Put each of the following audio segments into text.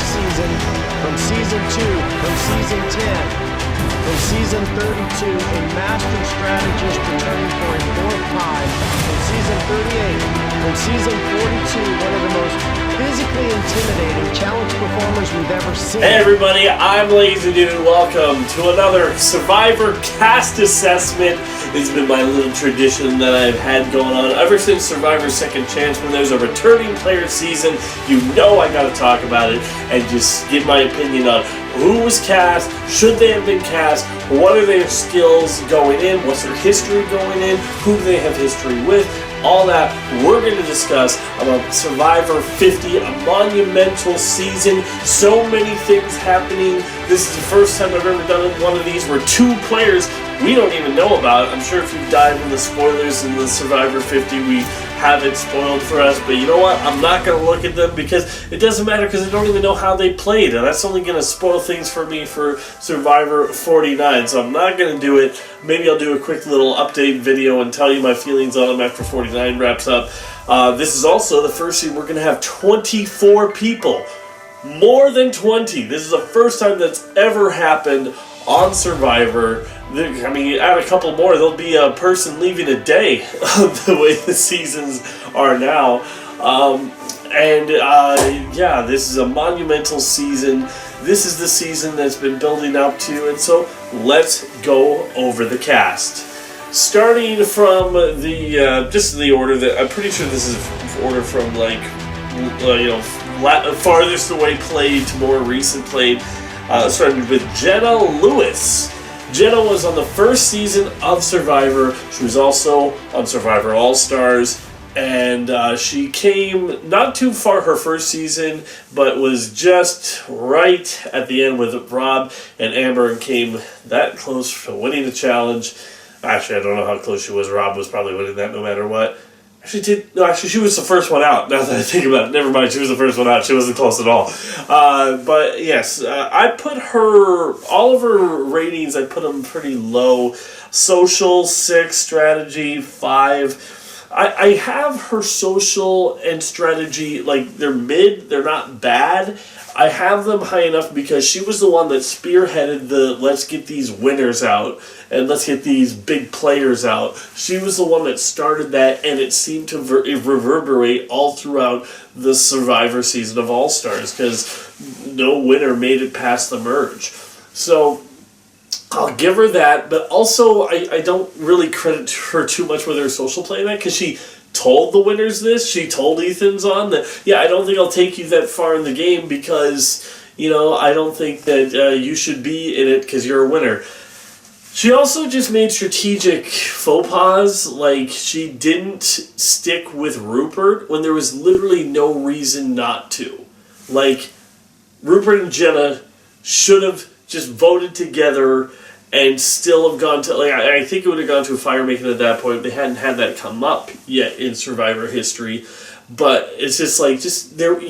season, from season 2, from season 10, from season 32, a master strategist returning for a fourth time, from season 38, from season 42, one of the most physically intimidating challenge performers we've ever seen. Hey everybody, I'm Lazy Dude. Welcome to another Survivor cast assessment. It's been my little tradition that I've had going on ever since Survivor Second Chance. When there's a returning player season, you know I gotta talk about it and just give my opinion on who was cast, should they have been cast, what are their skills going in, what's their history going in, who do they have history with. All that we're going to discuss about Survivor 50, a monumental season. So many things happening. This is the first time I've ever done one of these where two players we don't even know about. I'm sure if you dive in the spoilers in the Survivor 50, we have it spoiled for us. But you know what? I'm not going to look at them because it doesn't matter because I don't even know how they played. And that's only going to spoil things for me for Survivor 49. So I'm not going to do it. Maybe I'll do a quick little update video and tell you my feelings on them after 49 wraps up. This is also the first season we're going to have 24 people. More than 20. This is the first time that's ever happened on Survivor. I mean, add a couple more, there'll be a person leaving a day the way the seasons are now. Yeah, this is a monumental season. This is the season that's been building up to, and so let's go over the cast. Starting from the, just the order that, I'm pretty sure this is order from like, farthest away played to more recent played. Starting with Jenna Lewis. Jenna was on the first season of Survivor. She was also on Survivor All-Stars. And she came not too far her first season, but was just right at the end with Rob and Amber and came that close to winning the challenge. Actually, I don't know how close she was. Rob was probably winning that no matter what. Actually, she was the first one out. Now that I think about it, never mind. She was the first one out. She wasn't close at all. But yes, I put all of her ratings. I put them pretty low. Social 6, strategy 5. I have her social and strategy like they're mid. They're not bad. I have them high enough because she was the one that spearheaded the let's get these winners out and let's get these big players out. She was the one that started that, and it seemed to reverberate all throughout the Survivor season of All-Stars because no winner made it past the merge. So I'll give her that, but also I don't really credit her too much with her social play in that because she told the winners this. She told Ethan's on that, yeah, I don't think I'll take you that far in the game because, I don't think that you should be in it because you're a winner. She also just made strategic faux pas, like she didn't stick with Rupert when there was literally no reason not to. Like, Rupert and Jenna should have just voted together and still have gone to, like, I think it would have gone to a fire making at that point. They hadn't had that come up yet in Survivor history. But it's just like,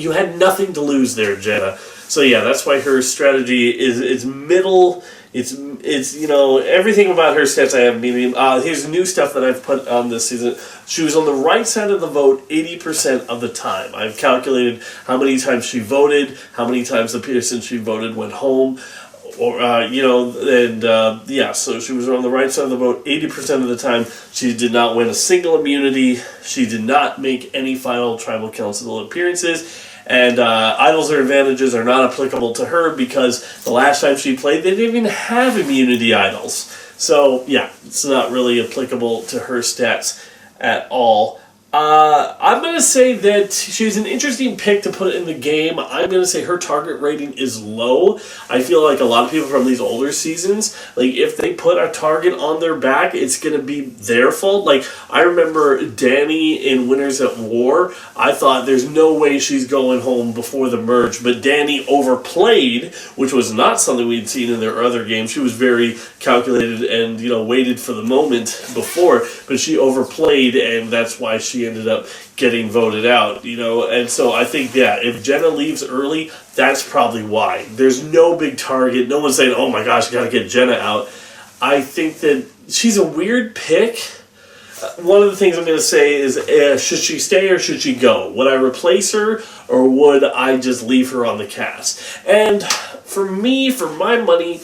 you had nothing to lose there, Jenna. So yeah, that's why her strategy is middle. It's everything about her stats I have medium. Here's new stuff that I've put on this season. She was on the right side of the vote 80% of the time. I've calculated how many times she voted, how many times the person she voted went home. So she was on the right side of the vote 80% of the time. She did not win a single immunity. She did not make any final tribal council appearances. And idols or advantages are not applicable to her because the last time she played, they didn't even have immunity idols. So, yeah, it's not really applicable to her stats at all. I'm going to say that she's an interesting pick to put in the game. I'm going to say her target rating is low. I feel like a lot of people from these older seasons, like if they put a target on their back, it's going to be their fault. Like I remember Danny in Winners at War. I thought there's no way she's going home before the merge, but Danny overplayed, which was not something we'd seen in their other games. She was very calculated and, waited for the moment before, but she overplayed, and that's why she ended up getting voted out, and so I think, yeah, if Jenna leaves early, that's probably why. There's no big target. No one's saying, oh my gosh, you gotta get Jenna out. I think that she's a weird pick one of the things I'm going to say is, should she stay or should she go? Would I replace her or would I just leave her on the cast? And for me, for my money,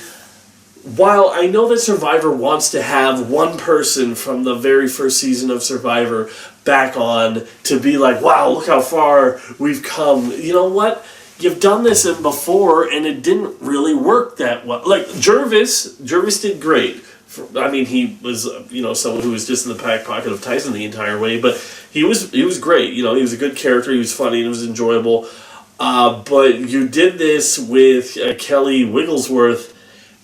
while I know that Survivor wants to have one person from the very first season of Survivor back on to be like, wow, look how far we've come. You know what? You've done this before and it didn't really work that well. Like Jervis did great. I mean, he was, someone who was just in the back pocket of Tyson the entire way, but he was great. He was a good character. He was funny and it was enjoyable. But you did this with Kelly Wigglesworth,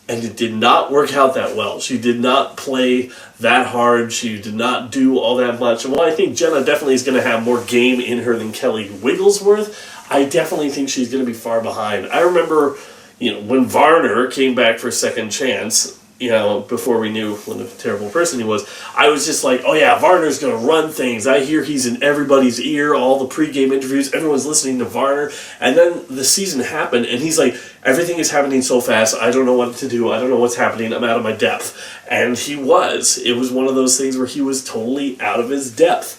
and it did not work out that well. She did not play that hard. She did not do all that much. And while I think Jenna definitely is going to have more game in her than Kelly Wigglesworth, I definitely think she's going to be far behind. I remember, when Varner came back for Second Chance, before we knew what a terrible person he was, I was just like, oh yeah, Varner's going to run things. I hear he's in everybody's ear, all the pregame interviews, everyone's listening to Varner. And then the season happened, and he's like, everything is happening so fast, I don't know what to do, I don't know what's happening, I'm out of my depth. And he was. It was one of those things where he was totally out of his depth,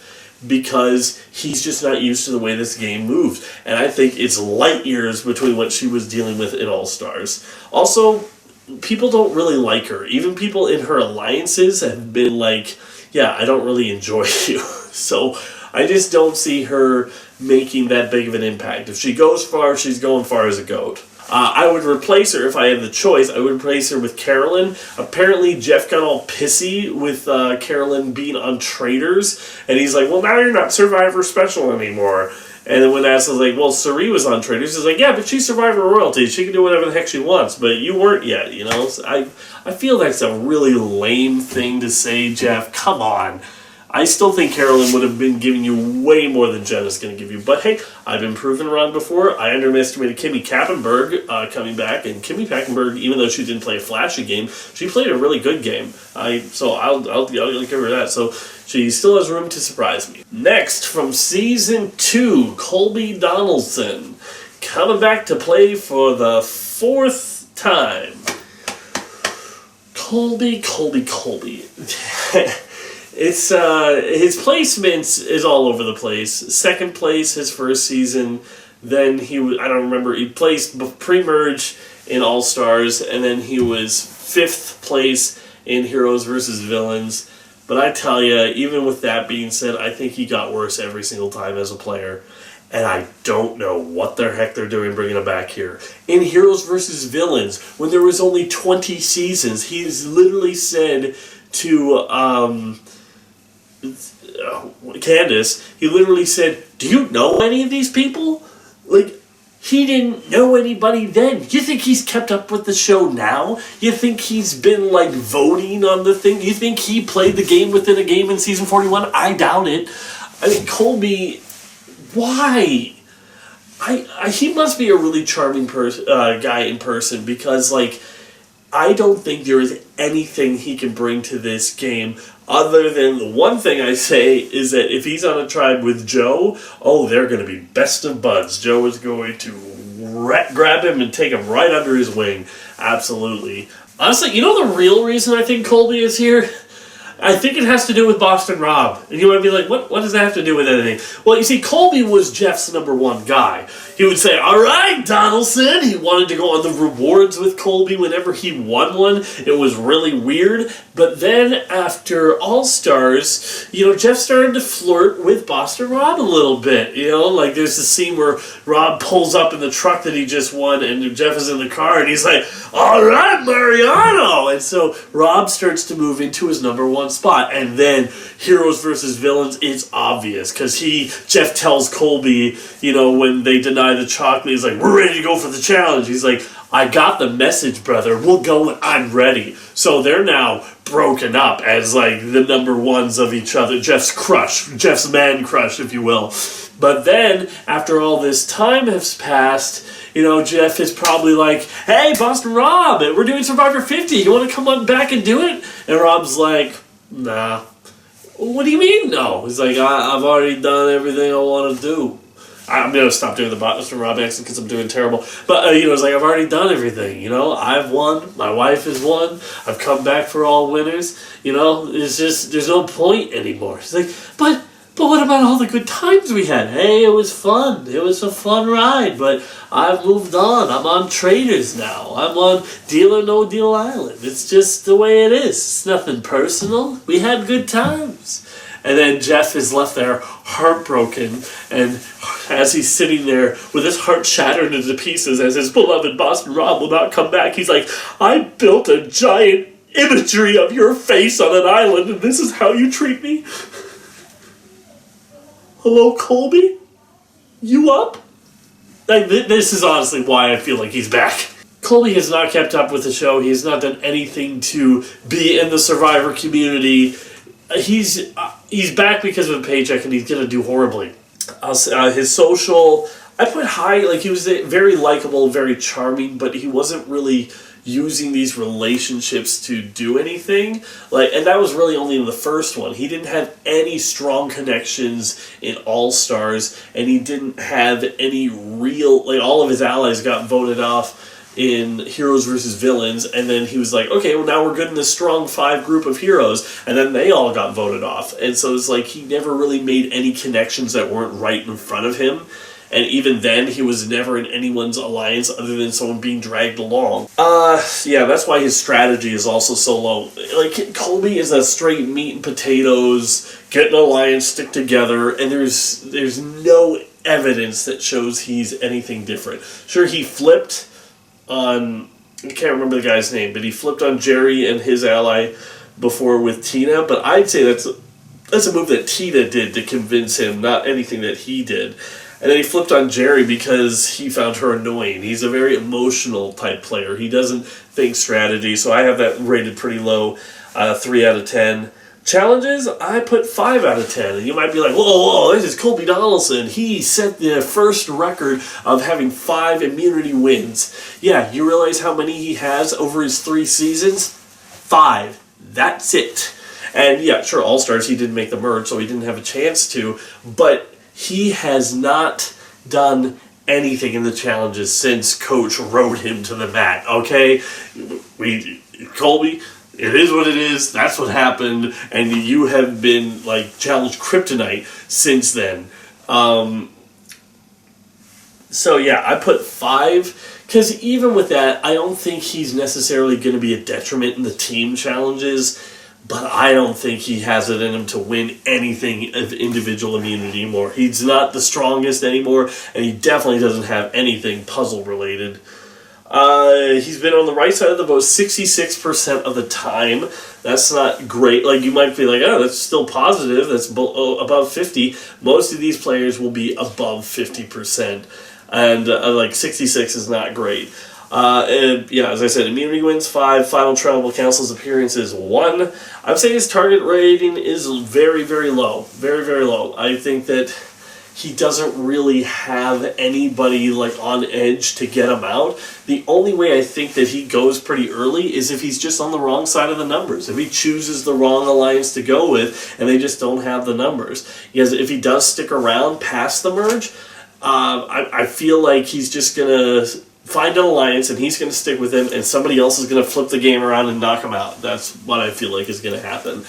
because he's just not used to the way this game moves. And I think it's light years between what she was dealing with in All-Stars. Also, people don't really like her. Even people in her alliances have been like, yeah, I don't really enjoy you. So I just don't see her making that big of an impact. If she goes far, she's going far as a goat. I would replace her if I had the choice. I would replace her with Carolyn. Apparently, Jeff got all pissy with Carolyn being on Traitors. And he's like, well, now you're not Survivor Special anymore. And then when Asa was like, well, Sari was on Traitors, he's like, yeah, but she's Survivor Royalty. She can do whatever the heck she wants, but you weren't yet, So I feel that's a really lame thing to say, Jeff. Come on. I still think Carolyn would have been giving you way more than Jenna's going to give you. But hey, I've been proven wrong before. I underestimated Kimmy Kappenberg coming back. And Kimmy Kappenberg, even though she didn't play a flashy game, she played a really good game. So I'll give her that. So she still has room to surprise me. Next, from Season 2, Colby Donaldson. Coming back to play for the 4th time. Colby. It's his placements is all over the place. Second place his first season. Then I don't remember, he placed pre-merge in All-Stars, and then he was 5th place in Heroes vs. Villains. But I tell you, even with that being said, I think he got worse every single time as a player. And I don't know what the heck they're doing bringing him back here. In Heroes vs. Villains, when there was only 20 seasons, he's literally said to Candace, he literally said, do you know any of these people? Like, he didn't know anybody then. You think he's kept up with the show now? You think he's been, voting on the thing? You think he played the game within a game in Season 41? I doubt it. I mean, Colby, why? He must be a really charming guy in person, because, I don't think there is anything he can bring to this game other than the one thing I say is that if he's on a tribe with Joe, they're going to be best of buds. Joe is going to grab him and take him right under his wing. Absolutely. Honestly, the real reason I think Colby is here? I think it has to do with Boston Rob. And you might be like, what does that have to do with anything? Well, you see, Colby was Jeff's number one guy. He would say, all right, Donaldson. He wanted to go on the rewards with Colby whenever he won one. It was really weird. But then after All-Stars, Jeff started to flirt with Boston Rob a little bit. There's a scene where Rob pulls up in the truck that he just won, and Jeff is in the car, and he's like, all right, Mariano. And so Rob starts to move into his number one spot. And then Heroes versus Villains, it's obvious, because Jeff tells Colby, when they deny the chocolate, he's like, we're ready to go for the challenge. He's like, I got the message, brother. We'll go when I'm ready. So they're now broken up as the number ones of each other. Jeff's man crush, if you will. But then, after all this time has passed, Jeff is probably like, hey, Boston Rob, we're doing Survivor 50. You want to come on back and do it? And Rob's like, nah. What do you mean, no? He's like, I've already done everything I want to do. I'm going to stop doing the Boston Rob accent because I'm doing terrible. But, it's like I've already done everything, I've won. My wife has won. I've come back for all winners. It's just, there's no point anymore. It's like, but what about all the good times we had? Hey, it was fun. It was a fun ride, but I've moved on. I'm on Traders now. I'm on Deal or No Deal Island. It's just the way it is. It's nothing personal. We had good times. And then Jeff is left there heartbroken, and as he's sitting there with his heart shattered into pieces as his beloved Boston Rob will not come back, he's like, I built a giant imagery of your face on an island, and this is how you treat me? Hello, Colby? You up? This is honestly why I feel like he's back. Colby has not kept up with the show. He has not done anything to be in the Survivor community. He's back because of a paycheck, and he's going to do horribly. His social, I put high. Like, he was very likable, very charming, but he wasn't really using these relationships to do anything. And that was really only in the first one. He didn't have any strong connections in All Stars, and he didn't have any real, all of his allies got voted off in Heroes versus Villains, and then he was like, okay, well, now we're good in this strong 5 group of heroes, and then they all got voted off. And so it's like he never really made any connections that weren't right in front of him. And even then, he was never in anyone's alliance other than someone being dragged along. Yeah, that's why his strategy is also so low. Colby is a straight meat and potatoes, get an alliance, stick together, and there's no evidence that shows he's anything different. Sure, he flipped on, I can't remember the guy's name, but he flipped on Jerry and his ally before with Tina, but I'd say that's a move that Tina did to convince him, not anything that he did. And then he flipped on Jerry because he found her annoying. He's a very emotional type player. He doesn't think strategy, so I have that rated pretty low, 3 out of 10. Challenges, I put 5 out of 10. And you might be like, whoa, this is Colby Donaldson. He set the first record of having 5 immunity wins. Yeah, you realize how many he has over his 3 seasons? 5. That's it. And yeah, sure, All-Stars, he didn't make the merge, so he didn't have a chance to, but he has not done anything in the challenges since Coach rode him to the mat, okay? Colby, it is what it is, that's what happened, and you have been, challenge kryptonite since then. So yeah, I put 5, because even with that, I don't think he's necessarily going to be a detriment in the team challenges, but I don't think he has it in him to win anything of individual immunity anymore. He's not the strongest anymore, and he definitely doesn't have anything puzzle-related. He's been on the right side of the boat 66% of the time. That's not great. You might be like, oh, that's still positive. That's above 50. Most of these players will be above 50%. And 66 is not great. And yeah, as I said, immunity wins 5, final tribal council's appearances 1. I would say his target rating is very, very low. Very, very low. I think that he doesn't really have anybody on edge to get him out. The only way I think that he goes pretty early is if he's just on the wrong side of the numbers. If he chooses the wrong alliance to go with and they just don't have the numbers. Because if he does stick around past the merge, I feel like he's just going to find an alliance and he's going to stick with him and somebody else is going to flip the game around and knock him out. That's what I feel like is going to happen.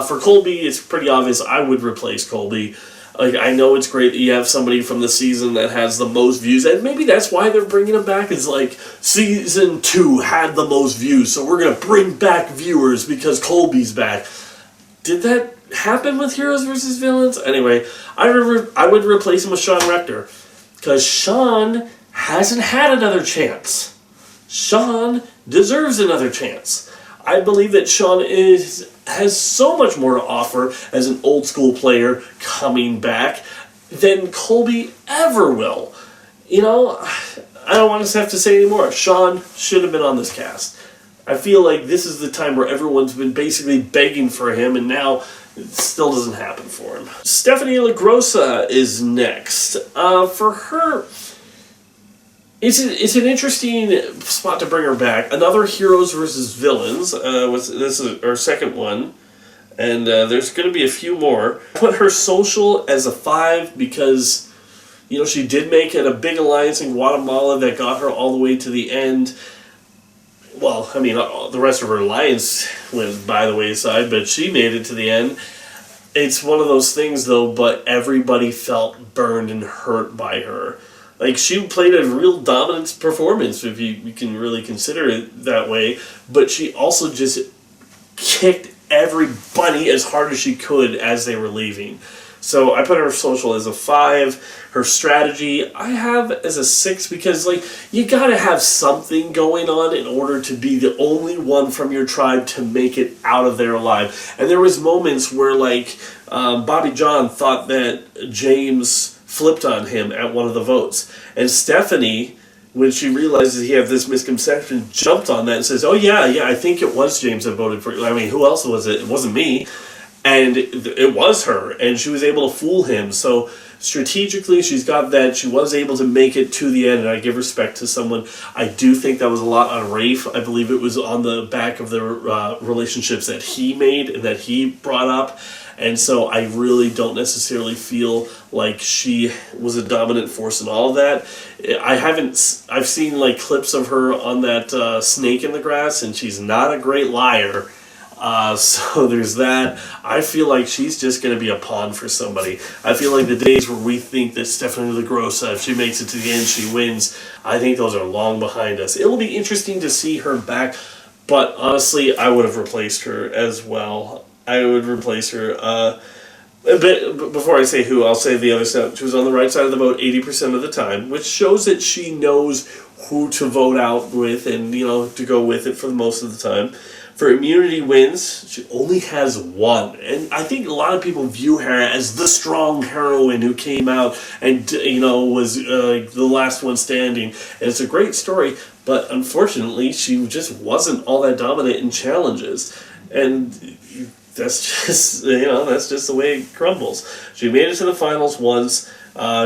For Colby, it's pretty obvious I would replace Colby. I know it's great that you have somebody from the season that has the most views, and maybe that's why they're bringing him back, is season 2 had the most views, so we're going to bring back viewers because Colby's back. Did that happen with Heroes vs. Villains? Anyway, I would replace him with Sean Rector, because Sean hasn't had another chance. Sean deserves another chance. I believe that Sean has so much more to offer as an old school player coming back than Colby ever will. I don't want to have to say anymore. Sean should have been on this cast. I feel like this is the time where everyone's been basically begging for him, and now it still doesn't happen for him. Stephanie LaGrossa is next. For her, it's an interesting spot to bring her back. Another Heroes versus Villains. This is our second one. And there's going to be a few more. I put her social as a 5 because she did make it a big alliance in Guatemala that got her all the way to the end. Well, I mean, the rest of her alliance went by the wayside, but she made it to the end. It's one of those things, though, but everybody felt burned and hurt by her. Like, she played a real dominant performance, if you can really consider it that way, but she also just kicked everybody as hard as she could as they were leaving. So I put her social as a 5. Her strategy I have as a 6 because, like, you gotta have something going on in order to be the only one from your tribe to make it out of there alive. And there was moments where, like, Bobby John thought that James flipped on him at one of the votes. And Stephanie, when she realizes he had this misconception, jumped on that and says, oh yeah, I think it was James that voted for you. I mean, who else was it? It wasn't me. And it was her, and she was able to fool him. So strategically, she's got that. She was able to make it to the end, and I give respect to someone. I do think that was a lot on Rafe. I believe it was on the back of the relationships that he made and that he brought up. And so I really don't necessarily feel like she was a dominant force in all of that. I've seen like clips of her on that snake in the grass, and she's not a great liar. So there's that. I feel like she's just going to be a pawn for somebody. I feel like the days where we think that Stephanie LaGrossa, if she makes it to the end, she wins, I think those are long behind us. It'll be interesting to see her back, but honestly, I would have replaced her as well. I would replace her. But before I say who, I'll say the other side. She was on the right side of the vote 80% of the time, which shows that she knows who to vote out with and, to go with it for the most of the time. For immunity wins, she only has 1. And I think a lot of people view her as the strong heroine who came out and, was the last one standing. And it's a great story, but unfortunately, she just wasn't all that dominant in challenges. And that's just, that's just the way it crumbles. She made it to the finals once.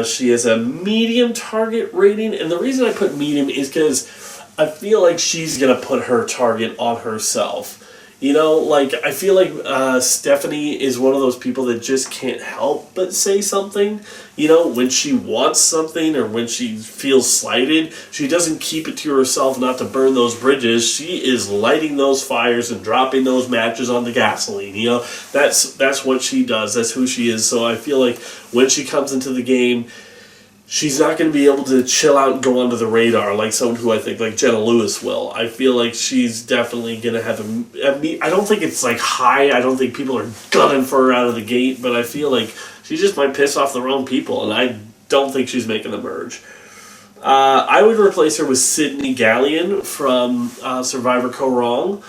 She has a medium target rating. And the reason I put medium is because I feel like she's going to put her target on herself. I feel like Stephanie is one of those people that just can't help but say something. When she wants something or when she feels slighted, she doesn't keep it to herself not to burn those bridges. She is lighting those fires and dropping those matches on the gasoline. That's what she does. That's who she is. So I feel like when she comes into the game, she's not going to be able to chill out and go under the radar like someone who I think like Jenna Lewis will. I feel like she's definitely going to have I don't think it's like high. I don't think people are gunning for her out of the gate, but I feel like she just might piss off the wrong people, and I don't think she's making the merge. I would replace her with Sydney Gallion from Survivor Ko Wrong.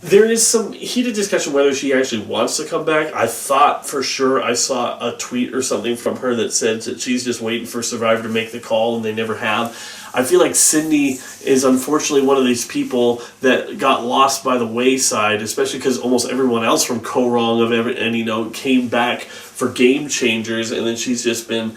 There is some heated discussion whether she actually wants to come back. I thought for sure I saw a tweet or something from her that said that she's just waiting for Survivor to make the call, and they never have. I feel like Sydney is unfortunately one of these people that got lost by the wayside, especially because almost everyone else from Ko Wrong came back for Game Changers, and then she's just been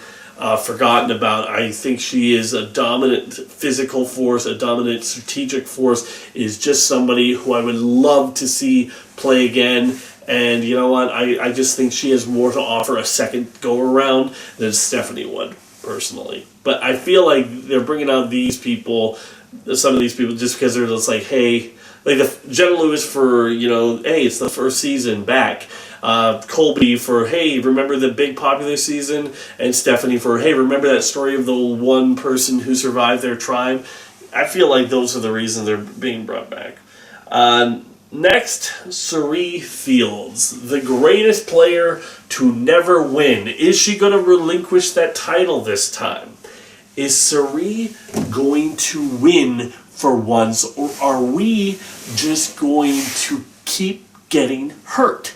forgotten about. I think she is a dominant physical force, a dominant strategic force, is just somebody who I would love to see play again. And you know what? I just think she has more to offer a second go-around than Stephanie would, personally. But I feel like they're bringing out these people, some of these people, just because they're just like, hey, like Jenna Lewis for, hey, it's the first season back. Colby for, hey, remember the big popular season? And Stephanie for, hey, remember that story of the one person who survived their tribe? I feel like those are the reasons they're being brought back. Next, Cirie Fields, the greatest player to never win. Is she going to relinquish that title this time? Is Cirie going to win for once, or are we just going to keep getting hurt?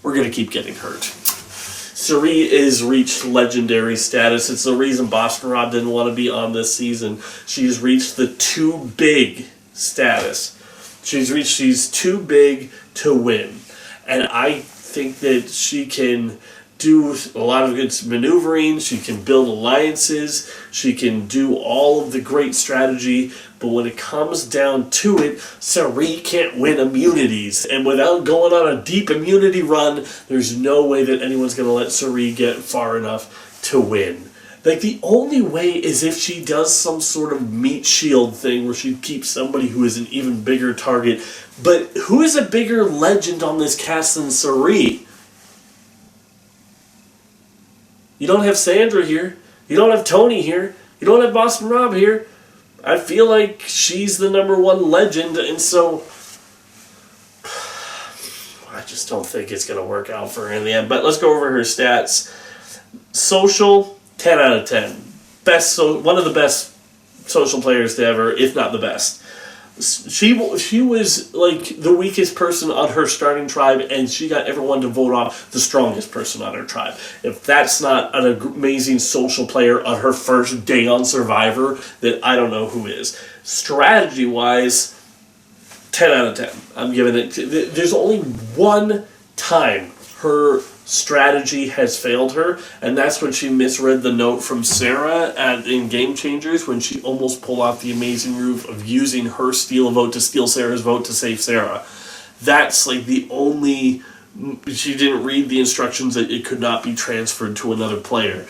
We're going to keep getting hurt. Cirie has reached legendary status. It's the reason Boston Rob didn't want to be on this season. She's reached the too big status. She's too big to win. And I think that she can do a lot of good maneuvering. She can build alliances. She can do all of the great strategy. But when it comes down to it, Cirie can't win immunities. And without going on a deep immunity run, there's no way that anyone's going to let Cirie get far enough to win. Like, the only way is if she does some sort of meat shield thing where she keeps somebody who is an even bigger target. But who is a bigger legend on this cast than Cirie? You don't have Sandra here. You don't have Tony here. You don't have Boston Rob here. I feel like she's the number one legend, and so I just don't think it's going to work out for her in the end. But let's go over her stats. Social, 10 out of 10. One of the best social players to ever, if not the best. She was like the weakest person on her starting tribe, and she got everyone to vote off the strongest person on her tribe. If that's not an amazing social player on her first day on Survivor, then I don't know who is. Strategy-wise, 10 out of 10. I'm giving it... There's only one time her strategy has failed her, and that's when she misread the note from Sarah in Game Changers, when she almost pulled off the amazing move of using her steal a vote to steal Sarah's vote to save Sarah. That's like the only... She didn't read the instructions that it could not be transferred to another player.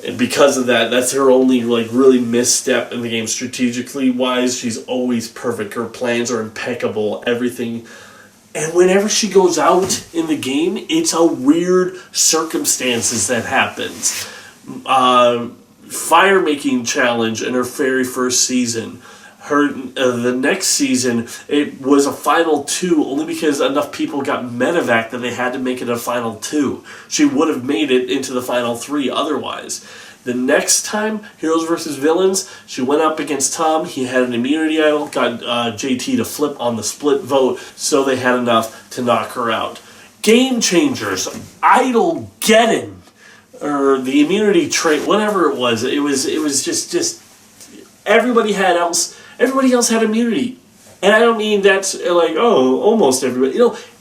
And because of that, that's her only like really misstep in the game. Strategically wise, she's always perfect. Her plans are impeccable. Everything... And whenever she goes out in the game, it's a weird circumstances that happens. Fire making challenge in her very first season. The next season, it was a final 2 only because enough people got medevac that they had to make it a final 2. She would have made it into the final 3 otherwise. The next time, Heroes vs. Villains, she went up against Tom. He had an immunity idol, got JT to flip on the split vote, so they had enough to knock her out. Game Changers, Idol Geddon, or the immunity trait, whatever it was just everybody else had immunity. And I don't mean that's like, oh, almost everybody.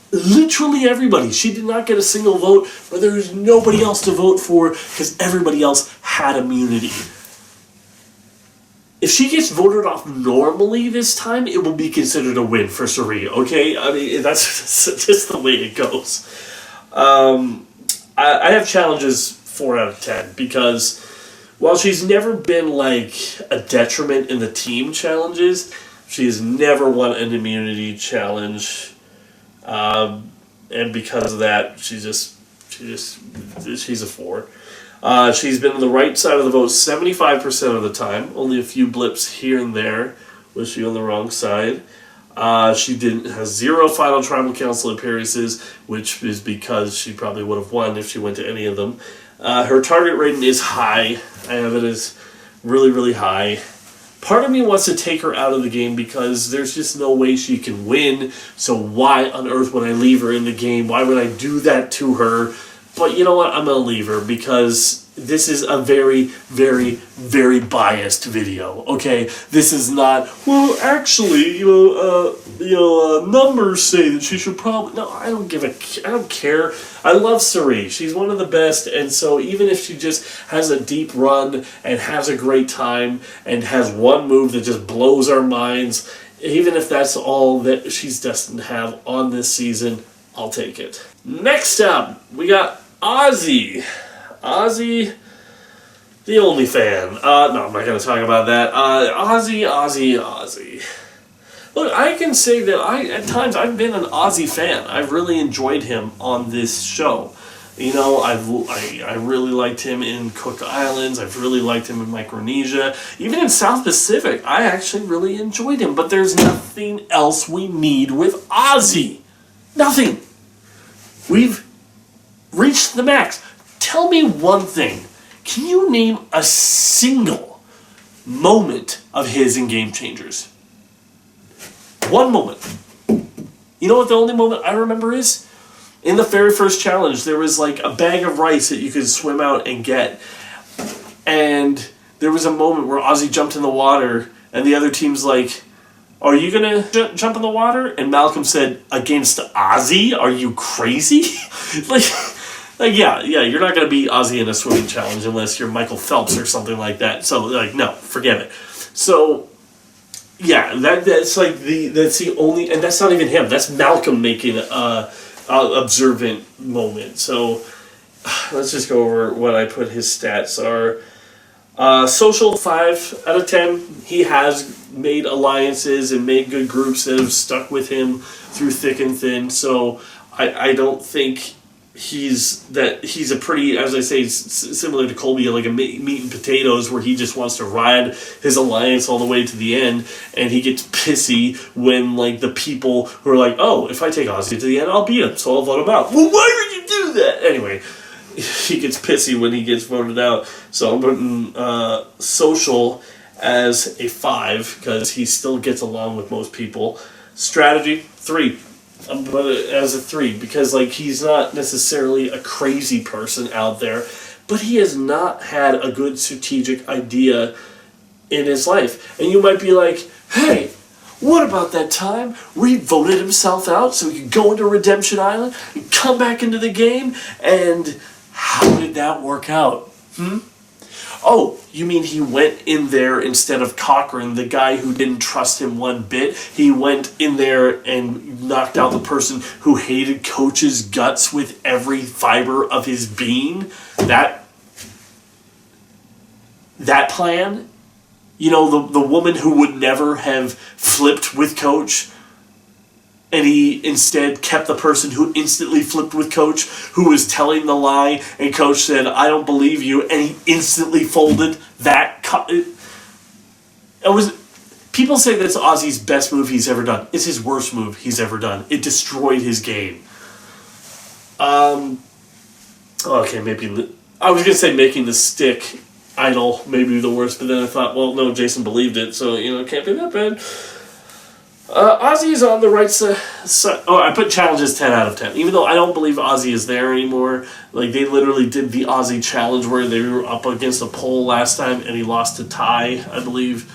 Literally everybody. She did not get a single vote, but there was nobody else to vote for because everybody else had immunity. If she gets voted off normally this time, it will be considered a win for Cirie, okay? I mean, that's just the way it goes. I have challenges 4 out of 10 because while she's never been like a detriment in the team challenges, she's never won an immunity challenge. And because of that, she's a 4. She's been on the right side of the vote 75% of the time. Only a few blips here and there was she on the wrong side. She has 0 final tribal council appearances, which is because she probably would have won if she went to any of them. Her target rating is high. I have it as really, really high. Part of me wants to take her out of the game because there's just no way she can win. So why on earth would I leave her in the game? Why would I do that to her? But you know what? I'm going to leave her because this is a very, very, very biased video, okay? This is not, well, actually, numbers say that she should probably... No, I don't care. I love Cirie. She's one of the best, and so even if she just has a deep run and has a great time and has one move that just blows our minds, even if that's all that she's destined to have on this season, I'll take it. Next up, we got Ozzy. Ozzy, the only fan. No, I'm not going to talk about that. Ozzy. Look, I can say that at times I've been an Ozzy fan. I've really enjoyed him on this show. I really liked him in Cook Islands. I've really liked him in Micronesia. Even in South Pacific, I actually really enjoyed him. But there's nothing else we need with Ozzy. Nothing. We've reached the max. Tell me one thing. Can you name a single moment of his in Game Changers? One moment. You know what the only moment I remember is? In the very first challenge, there was like a bag of rice that you could swim out and get. And there was a moment where Ozzy jumped in the water and the other team's like, are you going to jump in the water? And Malcolm said, against Ozzy? Are you crazy? Like, yeah, you're not going to beat Ozzy in a swimming challenge unless you're Michael Phelps or something like that. So, like, no, forget it. So, yeah, that's the only, and that's not even him. That's Malcolm making a observant moment. So, let's just go over what I put his stats are. Social, 5 out of 10. He has made alliances and made good groups that have stuck with him through thick and thin. So I don't think he's a pretty, as I say, similar to Colby, like a meat and potatoes, where he just wants to ride his alliance all the way to the end, and he gets pissy when like the people who are like, oh, if I take Ozzy to the end, I'll beat him, so I'll vote him out. Well, why would you do that? Anyway, he gets pissy when he gets voted out. So I'm putting Social as a 5 because he still gets along with most people. Strategy, 3. I'm putting it as a 3 because like he's not necessarily a crazy person out there, but he has not had a good strategic idea in his life. And you might be like, hey, what about that time where he voted himself out so he could go into Redemption Island and come back into the game? And how did that work out? Oh, you mean he went in there instead of Cochran, the guy who didn't trust him one bit? He went in there and knocked out the person who hated Coach's guts with every fiber of his being? That plan? You know, the woman who would never have flipped with Coach, and he instead kept the person who instantly flipped with Coach, who was telling the lie, and Coach said, I don't believe you, and he instantly folded. People say that's Ozzy's best move he's ever done. It's his worst move he's ever done. It destroyed his game. Okay, maybe I was going to say making the stick idol maybe the worst, but then I thought, well, no, Jason believed it, so, it can't be that bad. Ozzy is on the right side. I put challenges 10 out of 10. Even though I don't believe Ozzy is there anymore. Like, they literally did the Ozzy challenge where they were up against a pole last time and he lost to Ty, I believe.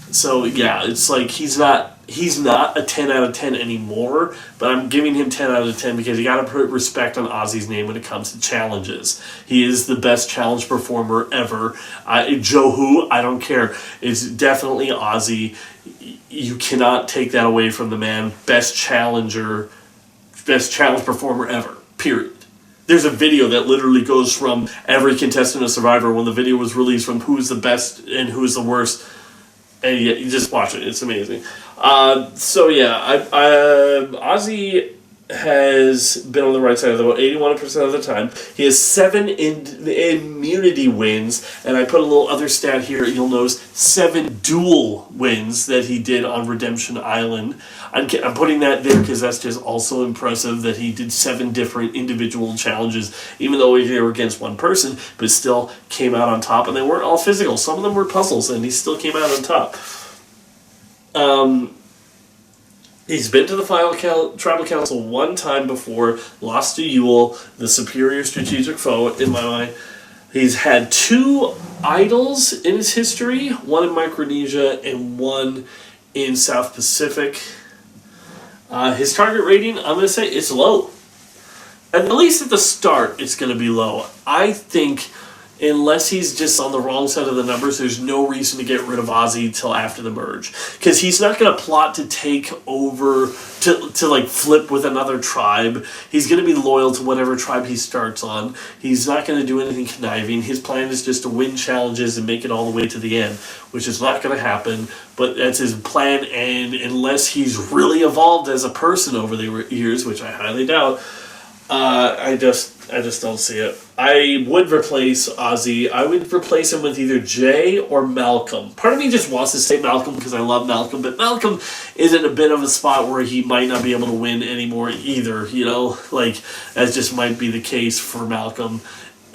So, yeah, it's like he's not a 10 out of 10 anymore, but I'm giving him 10 out of 10 because you got to put respect on Ozzy's name when it comes to challenges. He is the best challenge performer ever. Joe Who, I don't care. It's definitely Ozzy. You cannot take that away from the man. Best challenge performer ever. Period. There's a video that literally goes from every contestant of Survivor when the video was released from who's the best and who's the worst. And you just watch it. It's amazing. So yeah, Ozzy has been on the right side of the vote 81% of the time. He has 7 immunity wins, and I put a little other stat here. You'll notice 7 dual wins that he did on Redemption Island. I'm putting that there because that's just also impressive that he did 7 different individual challenges, even though they were against one person, but still came out on top, and they weren't all physical. Some of them were puzzles, and he still came out on top. He's been to the final tribal council one time before, lost to Yule, the superior strategic foe in my mind. He's had 2 idols in his history, one in Micronesia and one in South Pacific. His target rating, I'm going to say it's low. At least at the start, it's going to be low. I think unless he's just on the wrong side of the numbers, there's no reason to get rid of Ozzy till after the merge. Because he's not going to plot to take over, to like flip with another tribe. He's going to be loyal to whatever tribe he starts on. He's not going to do anything conniving. His plan is just to win challenges and make it all the way to the end, which is not going to happen. But that's his plan, and unless he's really evolved as a person over the years, which I highly doubt, I just don't see it. I would replace Ozzy. I would replace him with either Jay or Malcolm. Part of me just wants to say Malcolm because I love Malcolm, but Malcolm is in a bit of a spot where he might not be able to win anymore either, Like, that just might be the case for Malcolm.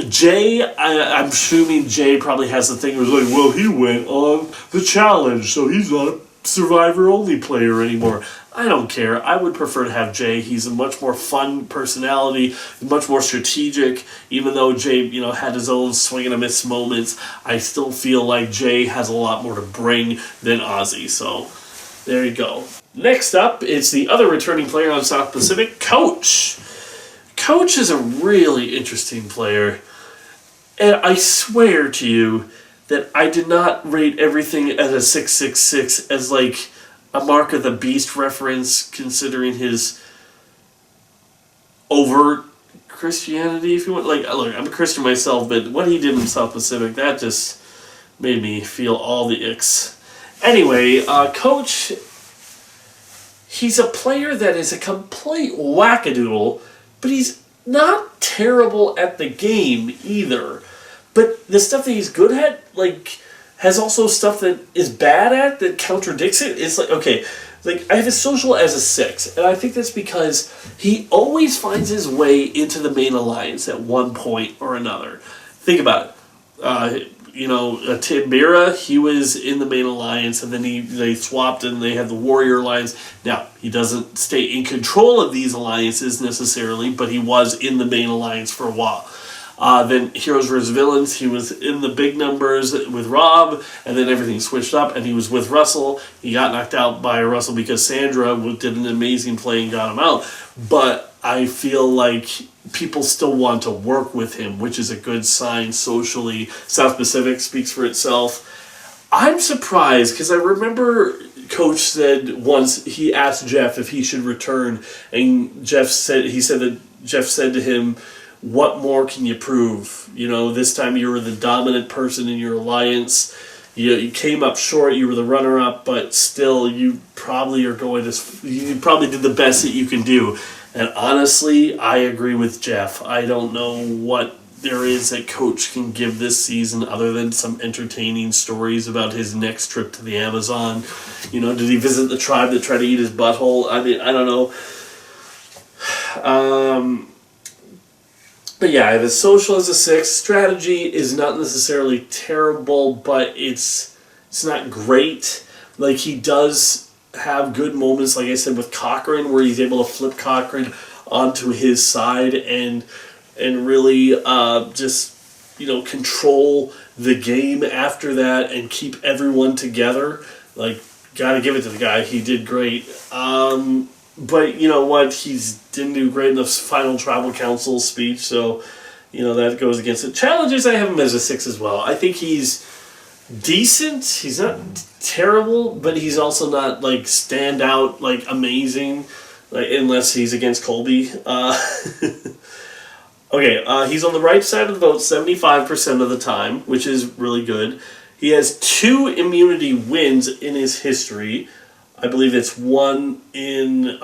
Jay, I'm assuming Jay probably has the thing where he's like, well, he went on the challenge, so he's not a Survivor-only player anymore. I don't care. I would prefer to have Jay. He's a much more fun personality, much more strategic. Even though Jay, had his own swing and a miss moments, I still feel like Jay has a lot more to bring than Ozzy. So, there you go. Next up, it's the other returning player on South Pacific, Coach. Coach is a really interesting player. And I swear to you that I did not rate everything as a 666 as like a Mark of the Beast reference, considering his overt Christianity, if you want. Like, look, I'm a Christian myself, but what he did in South Pacific, that made me feel all the icks. Anyway, Coach, he's a player that is a complete wackadoodle, but he's not terrible at the game either. But the stuff that he's good at, like, has also stuff that is bad at that contradicts it. It's like, okay, like I have his social as a 6, and I think that's because he always finds his way into the main alliance at one point or another. Think about it. Tim Mira, he was in the main alliance, and then they swapped and they had the Warrior Alliance. Now, he doesn't stay in control of these alliances necessarily, but he was in the main alliance for a while. Then Heroes vs. Villains, he was in the big numbers with Rob, and then everything switched up, and he was with Russell. He got knocked out by Russell because Sandra did an amazing play and got him out. But I feel like people still want to work with him, which is a good sign socially. South Pacific speaks for itself. I'm surprised, because I remember Coach said once, he asked Jeff if he should return, and Jeff said to him, what more can you prove? This time you were the dominant person in your alliance. You came up short. You were the runner-up, but still, you probably did the best that you can do. And honestly, I agree with Jeff. I don't know what there is that Coach can give this season other than some entertaining stories about his next trip to the Amazon. Did he visit the tribe that tried to eat his butthole? I mean, I don't know. But yeah, I have his social as a 6. Strategy is not necessarily terrible, but it's not great. Like, he does have good moments, like I said, with Cochran, where he's able to flip Cochran onto his side and really control the game after that and keep everyone together. Like, gotta give it to the guy. He did great. But you know what? He didn't do great in the final tribal council speech, so that goes against it. Challenges, I have him as a 6 as well. I think he's decent. He's not terrible, but he's also not like stand out, like amazing, like unless he's against Colby. Okay, he's on the right side of the vote 75% of the time, which is really good. He has 2 immunity wins in his history. I believe it's 1 in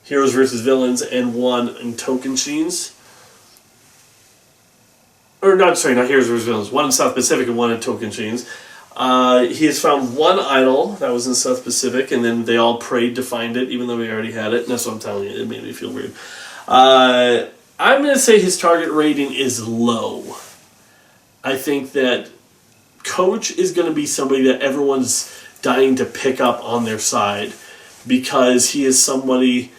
Heroes vs. Villains and 1 in Tocantins. Not Heroes vs. Villains. 1 in South Pacific and 1 in Tocantins. He has found 1 idol that was in South Pacific, and then they all prayed to find it, even though we already had it. And that's what I'm telling you. It made me feel weird. I'm going to say his target rating is low. I think that Coach is going to be somebody that everyone's dying to pick up on their side, because he is somebody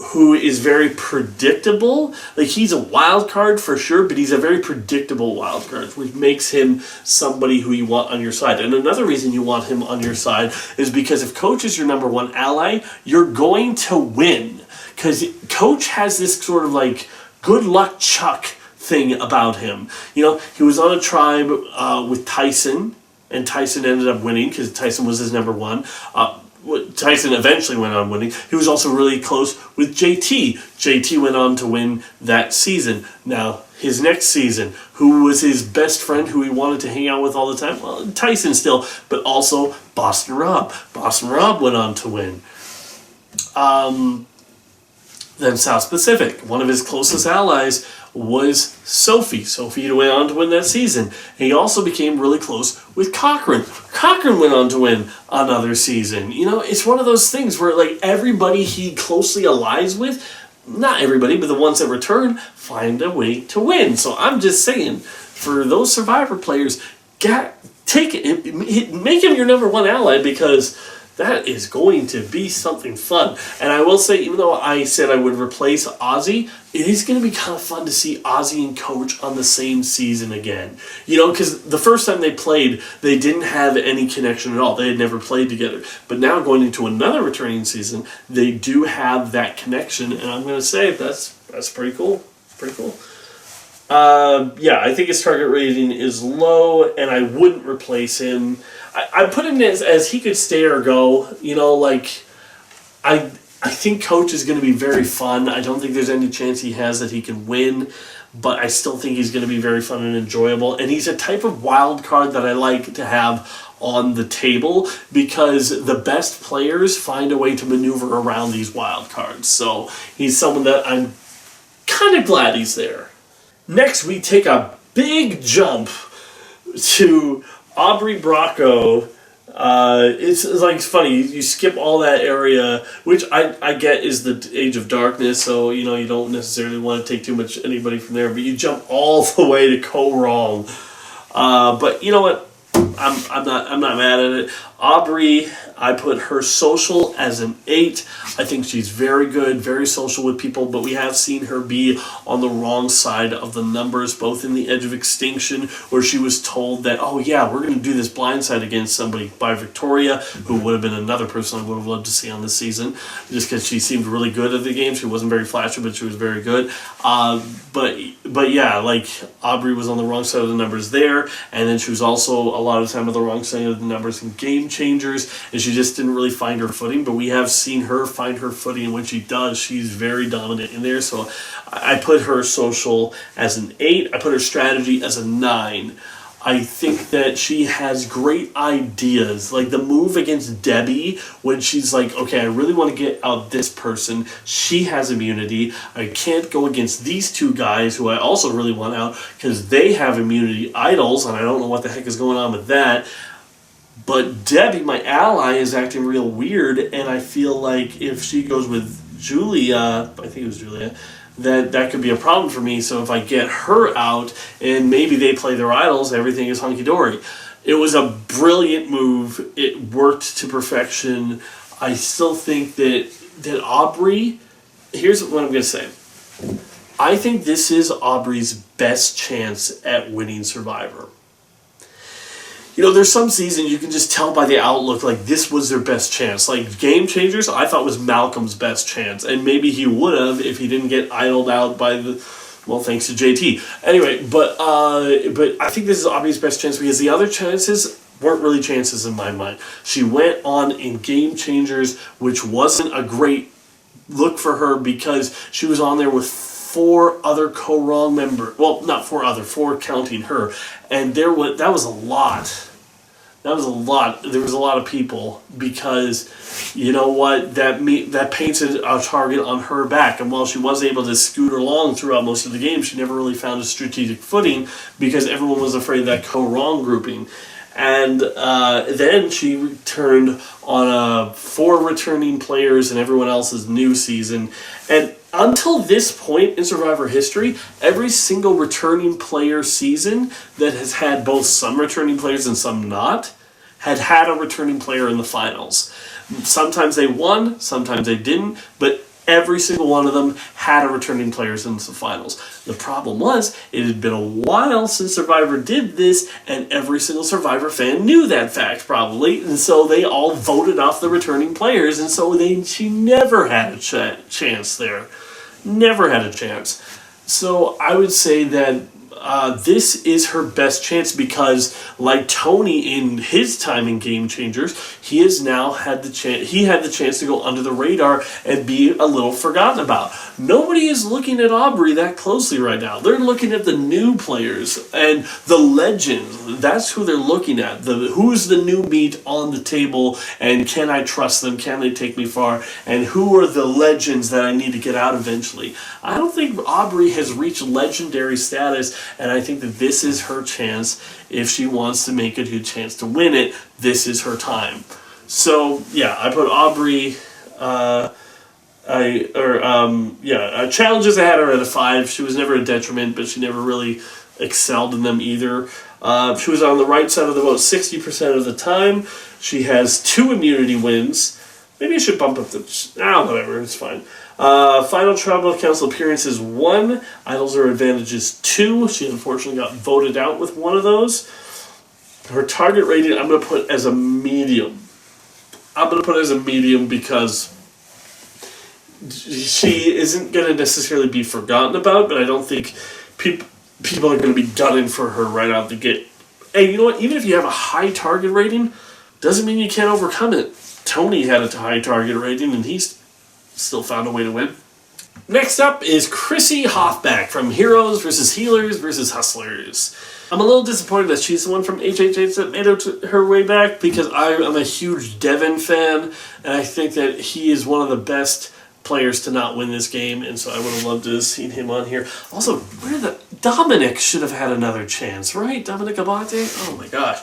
who is very predictable. Like, he's a wild card for sure, but he's a very predictable wild card, which makes him somebody who you want on your side. And another reason you want him on your side is because if Coach is your number 1 ally, you're going to win. Because Coach has this sort of like good luck Chuck thing about him. He was on a tribe with Tyson, and Tyson ended up winning because Tyson was his number 1. Tyson eventually went on winning. He was also really close with JT. JT went on to win that season. Now, his next season, who was his best friend who he wanted to hang out with all the time? Well, Tyson still, but also Boston Rob. Boston Rob went on to win. Then South Pacific, one of his closest allies was Sophie. Sophie went on to win that season. And he also became really close with Cochran. Cochran went on to win another season. It's one of those things where like everybody he closely allies with, not everybody, but the ones that return, find a way to win. So I'm just saying, for those Survivor players, take it, make him your number 1 ally, because that is going to be something fun. And I will say, even though I said I would replace Ozzy, it is going to be kind of fun to see Ozzy and Coach on the same season again. Because the first time they played, they didn't have any connection at all. They had never played together. But now going into another returning season, they do have that connection. And I'm going to say that's pretty cool. Pretty cool. I think his target rating is low, and I wouldn't replace him. I put him as he could stay or go. I think Coach is going to be very fun. I don't think there's any chance he has that he can win. but I still think he's going to be very fun and enjoyable. And he's a type of wild card that I like to have on the table because the best players find a way to maneuver around these wild cards. So he's someone that I'm kind of glad he's there. Next, we take a big jump to Aubrey Bracco. It's like funny, you skip all that area, which I get is the Age of Darkness, so you don't necessarily want to take too much anybody from there, but you jump all the way to Ko Wrong. But you know what? I'm not mad at it. Aubrey, I put her social as an 8. I think she's very good, very social with people, but we have seen her be on the wrong side of the numbers, both in the Edge of Extinction, where she was told that, oh yeah, we're going to do this blindside against somebody by Victoria, who would have been another person I would have loved to see on this season, just because she seemed really good at the game. She wasn't very flashy, but she was very good. But yeah, like Aubrey was on the wrong side of the numbers there, and then she was also a lot of the time on the wrong side of the numbers in Game Changers, and she just didn't really find her footing. But we have seen her find her footing, and when she does, she's very dominant in there. So I put her social as an 8. I put her strategy as a 9. I think that she has great ideas. Like the move against Debbie, when she's like, okay, I really want to get out this person. She has immunity. I can't go against these two guys who I also really want out because they have immunity idols, and I don't know what the heck is going on with that. But Debbie, my ally, is acting real weird, and I feel like if she goes with Julia, I think it was Julia, that could be a problem for me. So if I get her out and maybe they play their idols, everything is hunky-dory. It was a brilliant move. It worked to perfection. I still think that Aubrey, here's what I'm going to say. I think this is Aubrey's best chance at winning Survivor. There's some season you can just tell by the outlook, like, this was their best chance. Like, Game Changers, I thought was Malcolm's best chance. And maybe he would have if he didn't get idled out by thanks to JT. Anyway, but I think this is Aubrey's best chance because the other chances weren't really chances in my mind. She went on in Game Changers, which wasn't a great look for her because she was on there with 4 other Ko Wrong members. Well, not 4 counting her. And that was a lot. That was a lot. There was a lot of people because, you know what, that painted a target on her back. And while she was able to scoot along throughout most of the game, she never really found a strategic footing because everyone was afraid of that Ko Wrong grouping. And then she returned on 4 returning players and everyone else's new season. And until this point in Survivor history, every single returning player season that has had both some returning players and some not, had a returning player in the finals. Sometimes they won, sometimes they didn't, but every single one of them had a returning players in the finals. The problem was, it had been a while since Survivor did this, and every single Survivor fan knew that fact, probably, and so they all voted off the returning players, and so she never had a chance there. Never had a chance. So I would say that this is her best chance because, like Tony in his time in Game Changers, he has now had the chance. He had the chance to go under the radar and be a little forgotten about. Nobody is looking at Aubrey that closely right now. They're looking at the new players and the legends. That's who they're looking at. Who's the new meat on the table, and can I trust them? Can they take me far? And who are the legends that I need to get out eventually? I don't think Aubrey has reached legendary status. And I think that this is her chance. If she wants to make a good chance to win it, this is her time. So yeah, I put Aubrey. Challenges I had her at a 5. She was never a detriment, but she never really excelled in them either. She was on the right side of the vote 60% of the time. She has 2 immunity wins. Maybe I should bump up whatever, it's fine. Final Tribal Council appearances 1. Idols or advantages 2. She unfortunately got voted out with one of those. Her target rating I'm going to put as a medium. Because she isn't going to necessarily be forgotten about, but I don't think people are going to be gunning for her right out the gate. Hey, you know what? Even if you have a high target rating, doesn't mean you can't overcome it. Tony had a high target rating, and he's still found a way to win. Next up is Chrissy Hoffback from Heroes vs. Healers vs. Hustlers. I'm a little disappointed that she's the one from HHH that made her way back, because I'm a huge Devin fan, and I think that he is one of the best players to not win this game, and so I would have loved to have seen him on here. Also, Dominic should have had another chance, right? Dominic Abate? Oh my gosh.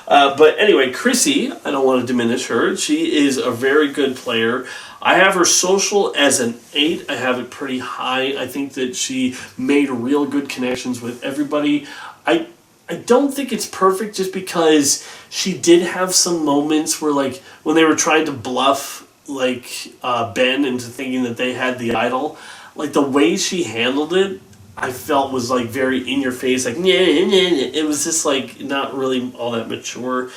But anyway, Chrissy, I don't want to diminish her. She is a very good player. I have her social as an 8. I have it pretty high. I think that she made real good connections with everybody. I don't think it's perfect, just because she did have some moments where, like, when they were trying to bluff, like, Ben into thinking that they had the idol, like, the way she handled it, I felt was, like, very in your face, like, it was just, like, not really all that mature.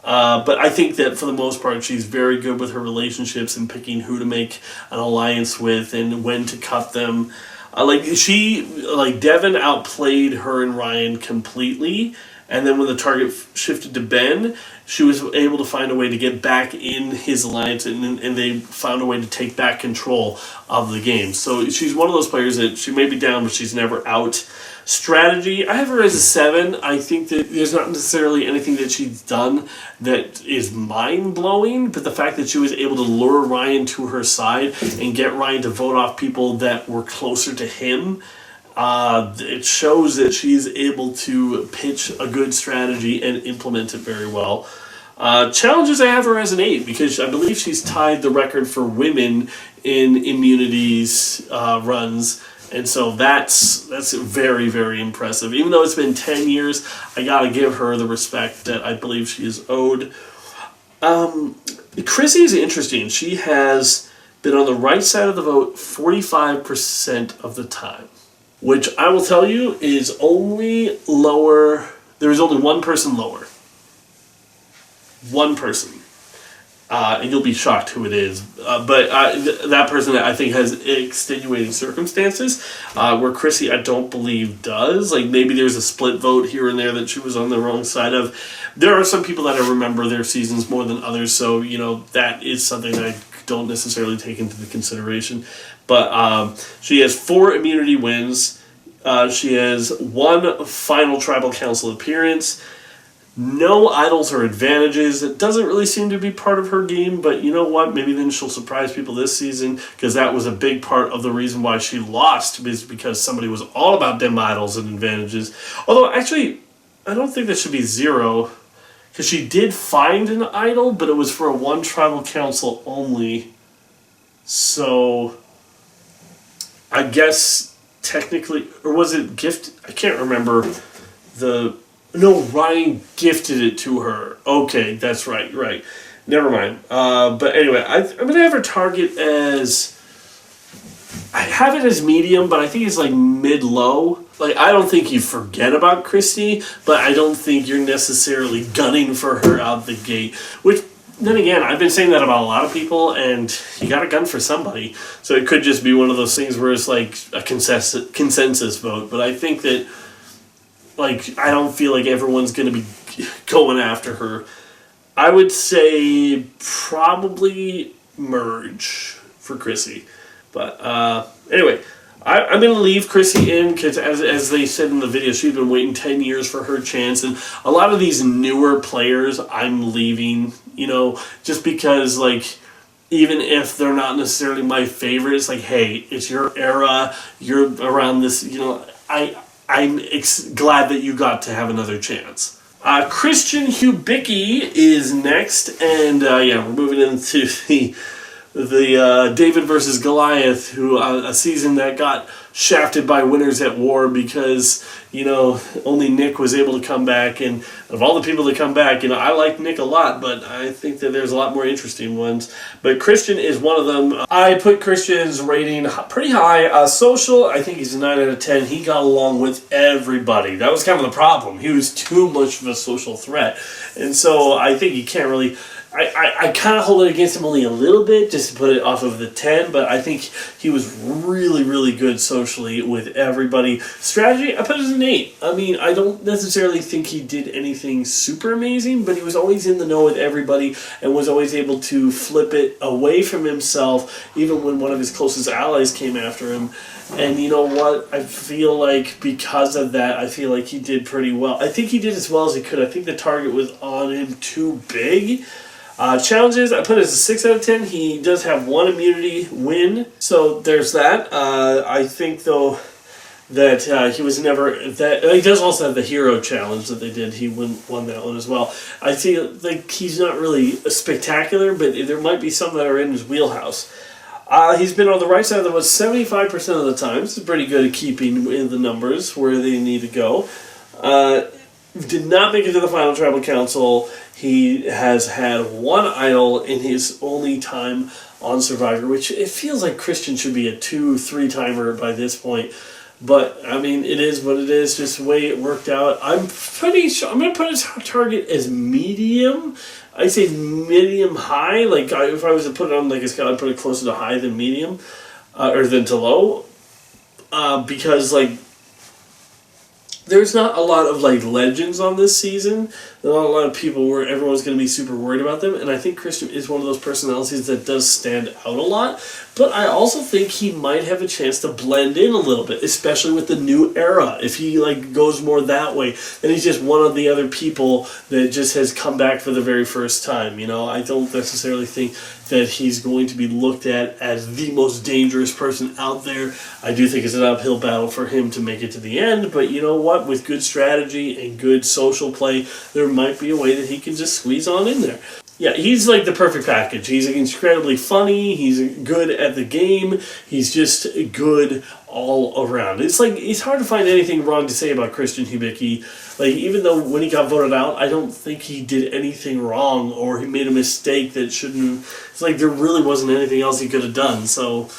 But I think that for the most part, she's very good with her relationships and picking who to make an alliance with and when to cut them. Devin outplayed her and Ryan completely, and then when the target shifted to Ben, she was able to find a way to get back in his alliance, and they found a way to take back control of the game. So she's one of those players that she may be down, but she's never out. Strategy, I have her as a 7. I think that there's not necessarily anything that she's done that is mind-blowing, but the fact that she was able to lure Ryan to her side and get Ryan to vote off people that were closer to him, it shows that she's able to pitch a good strategy and implement it very well. Challenges, I have her as an 8, because I believe she's tied the record for women in immunities runs. And so that's very, very impressive. Even though it's been 10 years, I gotta give her the respect that I believe she is owed. Chrissy is interesting. She has been on the right side of the vote 45% of the time, which I will tell you is only lower. There is only one person lower. One person. And you'll be shocked who it is. But that person, I think, has extenuating circumstances, where Chrissy, I don't believe, does. Like, maybe there's a split vote here and there that she was on the wrong side of. There are some people that I remember their seasons more than others, so, that is something that I don't necessarily take into the consideration. But she has 4 immunity wins. She has 1 final tribal council appearance. No idols or advantages. It doesn't really seem to be part of her game, but you know what? Maybe then she'll surprise people this season, because that was a big part of the reason why she lost, is because somebody was all about them idols and advantages. Although, actually, I don't think that should be 0, because she did find an idol, but it was for a 1 tribal council only. So, I guess technically, or was it gift? I can't remember No, Ryan gifted it to her. Okay, that's right. Never mind. But anyway, I'm going to have her target as... I have it as medium, but I think it's like mid-low. Like, I don't think you forget about Christy, but I don't think you're necessarily gunning for her out the gate. Which, then again, I've been saying that about a lot of people, and you got to gun for somebody. So it could just be one of those things where it's like a consensus vote. But I think that... I don't feel like everyone's going to be going after her. I would say probably merge for Chrissy. But anyway, I'm going to leave Chrissy in, because as they said in the video, she's been waiting 10 years for her chance. And a lot of these newer players I'm leaving, just because, even if they're not necessarily my favorite, it's like, hey, it's your era, you're around this, I'm glad that you got to have another chance. Christian Hubicki is next, and we're moving into the David versus Goliath, who a season that got shafted by Winners at War because, only Nick was able to come back, and of all the people that come back, I like Nick a lot, but I think that there's a lot more interesting ones. But Christian is one of them. I put Christian's rating pretty high. Social, I think he's a 9 out of 10. He got along with everybody. That was kind of the problem. He was too much of a social threat. And so I think you can't really... I kind of hold it against him only a little bit, just to put it off of the 10, but I think he was really, really good socially with everybody. Strategy, I put it as an 8. I mean, I don't necessarily think he did anything super amazing, but he was always in the know with everybody and was always able to flip it away from himself, even when one of his closest allies came after him. And you know what? I feel like because of that, I feel like he did pretty well. I think he did as well as he could. I think the target was on him too big. Challenges, I put it as a 6 out of 10. He does have one immunity win, so there's that. I think, though, that he was never... He does also have the hero challenge that they did. He won that one as well. I feel like he's not really spectacular, but there might be some that are in his wheelhouse. He's been on the right side of the vote 75% of the time. He's pretty good at keeping in the numbers where they need to go. Did not make it to the final tribal council. He has had one idol in his only time on Survivor, which it feels like Christian should be a 2-3 timer by this point. But, I mean, it is what it is, just the way it worked out. I'm pretty sure, I'm going to put his target as medium. I'd say medium high. Like, if I was to put it on like a scale, I'd put it closer to high than medium, or than to low. Because, like, there's not a lot of like legends on this season. There's not a lot of people where everyone's going to be super worried about them. And I think Christian is one of those personalities that does stand out a lot. But I also think he might have a chance to blend in a little bit, especially with the new era. If he like goes more that way, then he's just one of the other people that just has come back for the very first time. You know, I don't necessarily think that he's going to be looked at as the most dangerous person out there. I do think it's an uphill battle for him to make it to the end, but you know what? With good strategy and good social play, there might be a way that he can just squeeze on in there. Yeah, he's like the perfect package. He's incredibly funny, he's good at the game, he's just good all around. It's like, it's hard to find anything wrong to say about Christian Hibiki. Like, even though when he got voted out, I don't think he did anything wrong or he made a mistake that shouldn't... It's like there really wasn't anything else he could have done. So,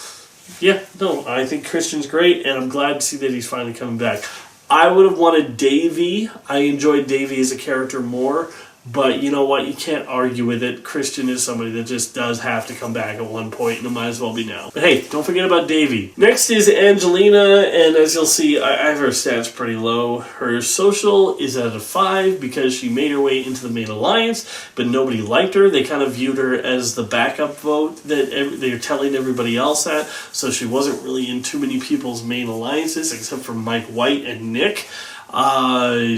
yeah, no, I think Christian's great, and I'm glad to see that he's finally coming back. I would have wanted Davey. I enjoyed Davey as a character more. But you know what? You can't argue with it. Christian is somebody that just does have to come back at one point, and it might as well be now. But hey, don't forget about Davey. Next is Angelina, and as you'll see, I have her stats pretty low. Her social is at a 5 because she made her way into the main alliance, but nobody liked her. They kind of viewed her as the backup vote that they're telling everybody else at, so she wasn't really in too many people's main alliances, except for Mike White and Nick.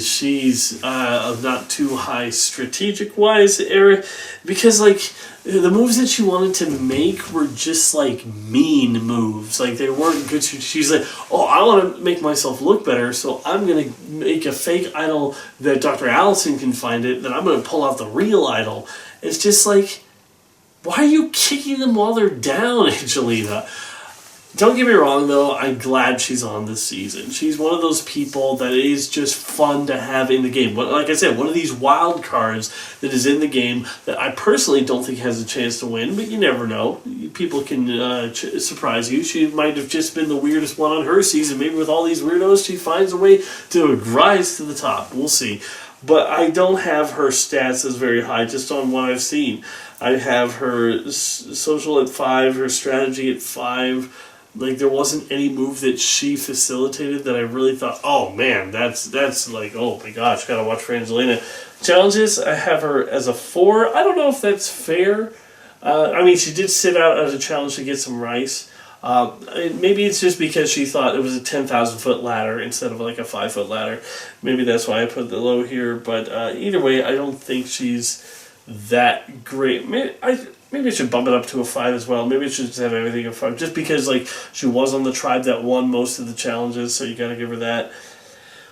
She's not too high strategic-wise, because, like, the moves that she wanted to make were just, like, mean moves. Like, they weren't good. She's like, oh, I want to make myself look better, so I'm going to make a fake idol that Dr. Allison can find it, then I'm going to pull out the real idol. It's just like, why are you kicking them while they're down, Angelina? Don't get me wrong, though, I'm glad she's on this season. She's one of those people that is just fun to have in the game. Like I said, one of these wild cards that is in the game that I personally don't think has a chance to win, but you never know. People can surprise you. She might have just been the weirdest one on her season. Maybe with all these weirdos, she finds a way to rise to the top. We'll see. But I don't have her stats as very high, just on what I've seen. I have her social at 5, her strategy at 5. Like, there wasn't any move that she facilitated that I really thought, oh man, that's like, oh my gosh, gotta watch for Angelina. Challenges, I have her as a 4. I don't know if that's fair. I mean, she did sit out as a challenge to get some rice. Maybe it's just because she thought it was a 10,000-foot ladder instead of like a 5-foot ladder. Maybe that's why I put the low here. But either way, I don't think she's that great. Maybe I should bump it up to a 5 as well. Maybe I should just have everything at 5. Just because, like, she was on the tribe that won most of the challenges, so you gotta give her that.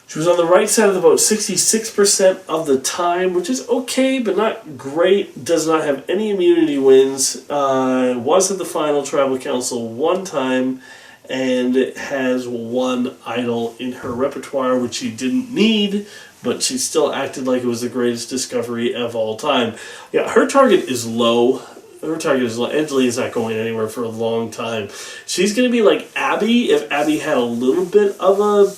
She was on the right side of the vote 66% of the time, which is okay, but not great. Does not have any immunity wins. Was at the final tribal council one time, and has one idol in her repertoire, which she didn't need, but she still acted like it was the greatest discovery of all time. Yeah, her target is low. Her target is low. Angelina's not going anywhere for a long time. She's going to be like Abby if Abby had a little bit of a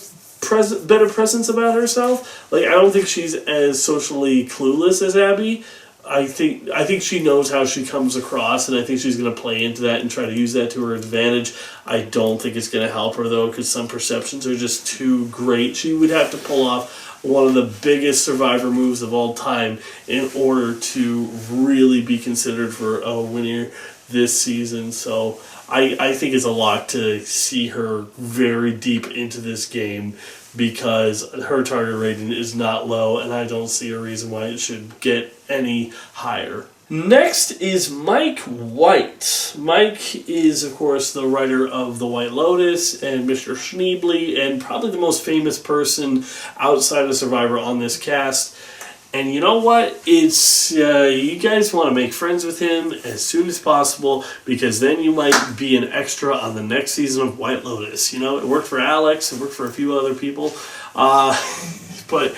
better presence about herself. Like, I don't think she's as socially clueless as Abby. I think she knows how she comes across, and I think she's going to play into that and try to use that to her advantage. I don't think it's going to help her, though, because some perceptions are just too great. She would have to pull off one of the biggest Survivor moves of all time in order to really be considered for a winner this season. So I think it's a lot to see her very deep into this game, because her target rating is not low, and I don't see a reason why it should get any higher. Next is Mike White. Mike is, of course, the writer of The White Lotus and Mr. Schneebly, and probably the most famous person outside of Survivor on this cast. And you know what? It's you guys want to make friends with him as soon as possible, because then you might be an extra on the next season of White Lotus. You know, it worked for Alex, it worked for a few other people, but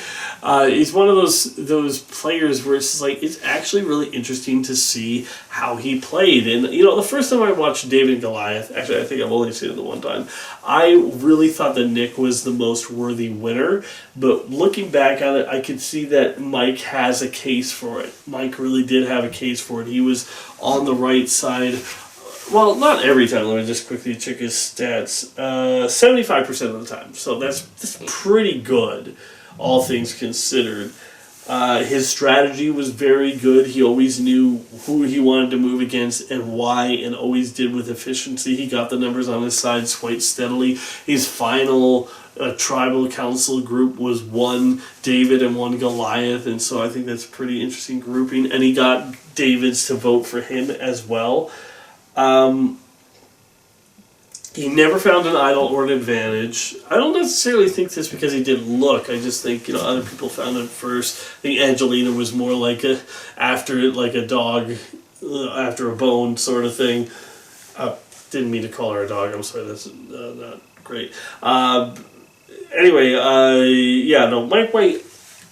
he's one of those players where it's like, it's actually really interesting to see how he played. And you know, the first time I watched David and Goliath, actually I think I've only seen it the one time, I really thought that Nick was the most worthy winner. But looking back on it, I could see that Mike has a case for it. Mike really did have a case for it. He was on the right side. Well, not every time. Let me just quickly check his stats. 75% of the time. So that's pretty good, all things considered. His strategy was very good. He always knew who he wanted to move against and why, and always did with efficiency. He got the numbers on his side quite steadily. His final tribal council group was one David and one Goliath, and so I think that's a pretty interesting grouping. And he got Davids to vote for him as well. He never found an idol or an advantage. I don't necessarily think this because he didn't look. I just think, you know, other people found it first. I think Angelina was more like a dog after a bone sort of thing. Didn't mean to call her a dog. I'm sorry, that's not great. Anyway, Mike White,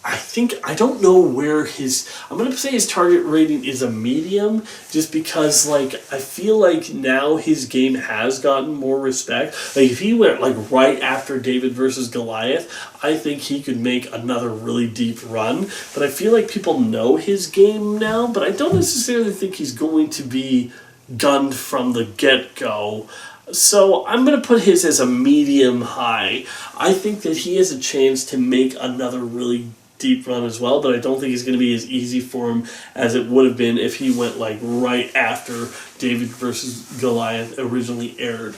I don't know where I'm going to say his target rating is a medium, just because, like, I feel like now his game has gotten more respect. Like, if he went, like, right after David versus Goliath, I think he could make another really deep run. But I feel like people know his game now, but I don't necessarily think he's going to be gunned from the get-go. So I'm going to put his as a medium high. I think that he has a chance to make another really deep run as well, but I don't think it's going to be as easy for him as it would have been if he went like right after David versus Goliath originally aired.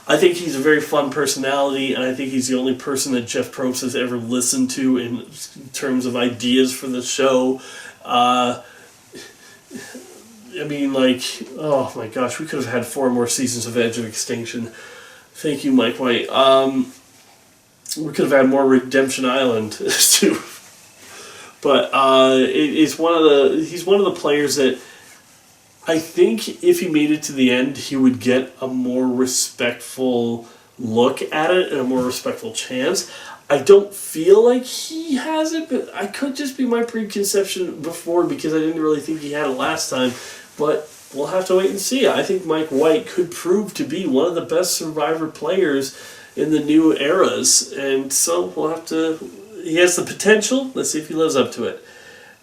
I think he's a very fun personality, and I think he's the only person that Jeff Probst has ever listened to in terms of ideas for the show. I mean, like, oh my gosh, we could have had 4 more seasons of Edge of Extinction. Thank you, Mike White. We could have had more Redemption Island too. But he's one of the players that I think if he made it to the end, he would get a more respectful look at it and a more respectful chance. I don't feel like he has it, but I could just be my preconception before, because I didn't really think he had it last time. But we'll have to wait and see. I think Mike White could prove to be one of the best Survivor players in the new eras, and so we'll have to. He has the potential. Let's see if he lives up to it.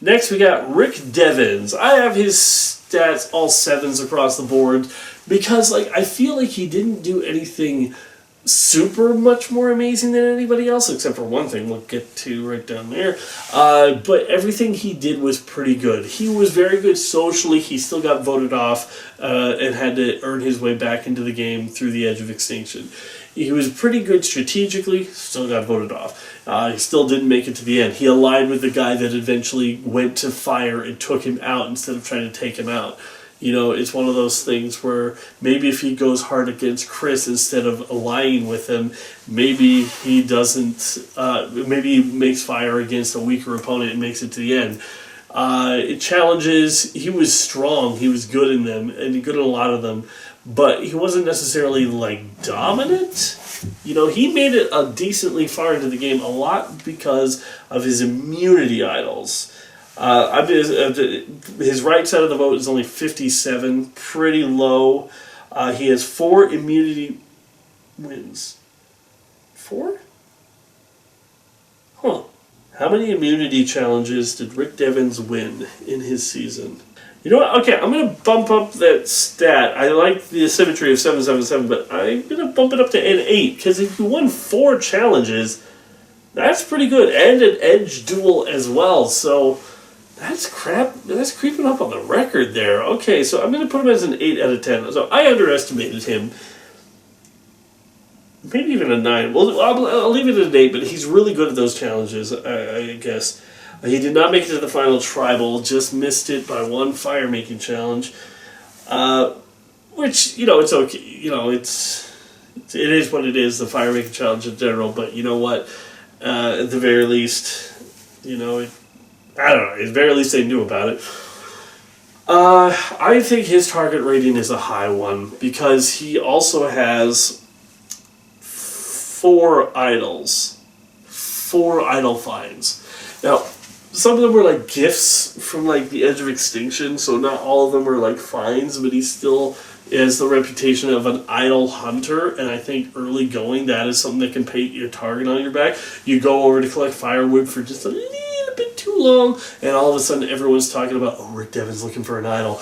Next, we got Rick Devens. I have his stats all 7s across the board because, like, I feel like he didn't do anything super much more amazing than anybody else, except for one thing we'll get to right down there. But everything he did was pretty good. He was very good socially. He still got voted off and had to earn his way back into the game through the Edge of Extinction. He was pretty good strategically, still got voted off. He still didn't make it to the end. He aligned with the guy that eventually went to fire and took him out instead of trying to take him out. You know, it's one of those things where maybe if he goes hard against Chris instead of aligning with him, maybe he doesn't, maybe he makes fire against a weaker opponent and makes it to the end. Challenges, he was strong, he was good in them, and good in a lot of them, but he wasn't necessarily, like, dominant. You know, he made it decently far into the game, a lot because of his immunity idols. His right side of the vote is only 57, pretty low. He has 4 immunity wins. 4? Huh. How many immunity challenges did Rick Devens win in his season? You know what? Okay, I'm going to bump up that stat. I like the symmetry of 777, but I'm going to bump it up to an 8, because if you won 4 challenges, that's pretty good. And an edge duel as well, so that's creeping up on the record there. Okay, so I'm going to put him as an 8 out of 10. So I underestimated him. Maybe even a 9. Well, I'll leave it at an 8, but he's really good at those challenges, I guess. He did not make it to the final tribal, just missed it by 1 fire-making challenge. Which, it's okay. It is what it is, the fire-making challenge in general, but you know what? At the very least, I don't know, at the very least they knew about it. I think his target rating is a high one, because he also has 4 idols. 4 idol finds. Now, some of them were like gifts from like the Edge of Extinction, so not all of them are like finds, but he still has the reputation of an idol hunter, and I think early going that is something that can paint your target on your back. You go over to collect firewood for just a little bit too long, and all of a sudden everyone's talking about, oh, Rick Devens looking for an idol.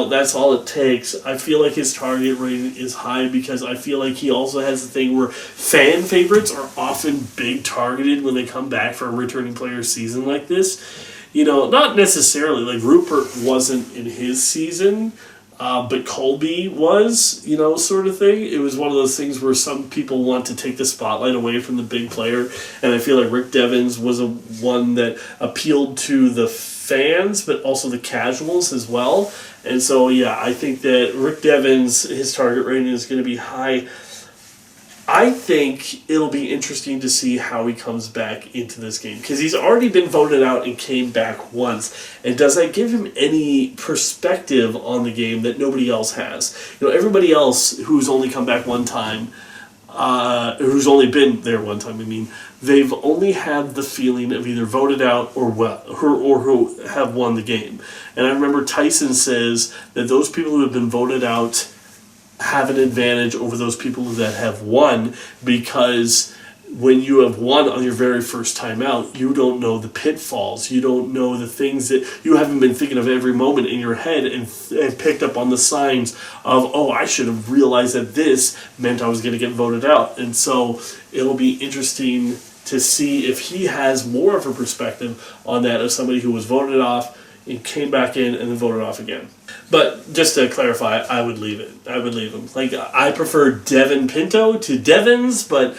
That's all it takes. I feel like his target rating is high because I feel like he also has the thing where fan favorites are often big targeted when they come back for a returning player season like this. Not necessarily, like Rupert wasn't in his season, but Colby was, sort of thing. It was one of those things where some people want to take the spotlight away from the big player, and I feel like Rick Devens was one that appealed to the fans, but also the casuals as well. And so, yeah, I think that Rick Devens, his target rating is going to be high. I think it'll be interesting to see how he comes back into this game, because he's already been voted out and came back once. And does that give him any perspective on the game that nobody else has? Everybody else who's only come back one time, who's only been there one time, they've only had the feeling of either voted out or who have won the game. And I remember Tyson says that those people who have been voted out have an advantage over those people that have won, because when you have won on your very first time out, you don't know the pitfalls, you don't know the things that you haven't been thinking of every moment in your head and picked up on the signs of, oh, I should have realized that this meant I was going to get voted out. And so it'll be interesting to see if he has more of a perspective on that of somebody who was voted off and came back in and then voted off again. But just to clarify, I would leave it. I would leave him. Like, I prefer Devin Pinto to Devens, but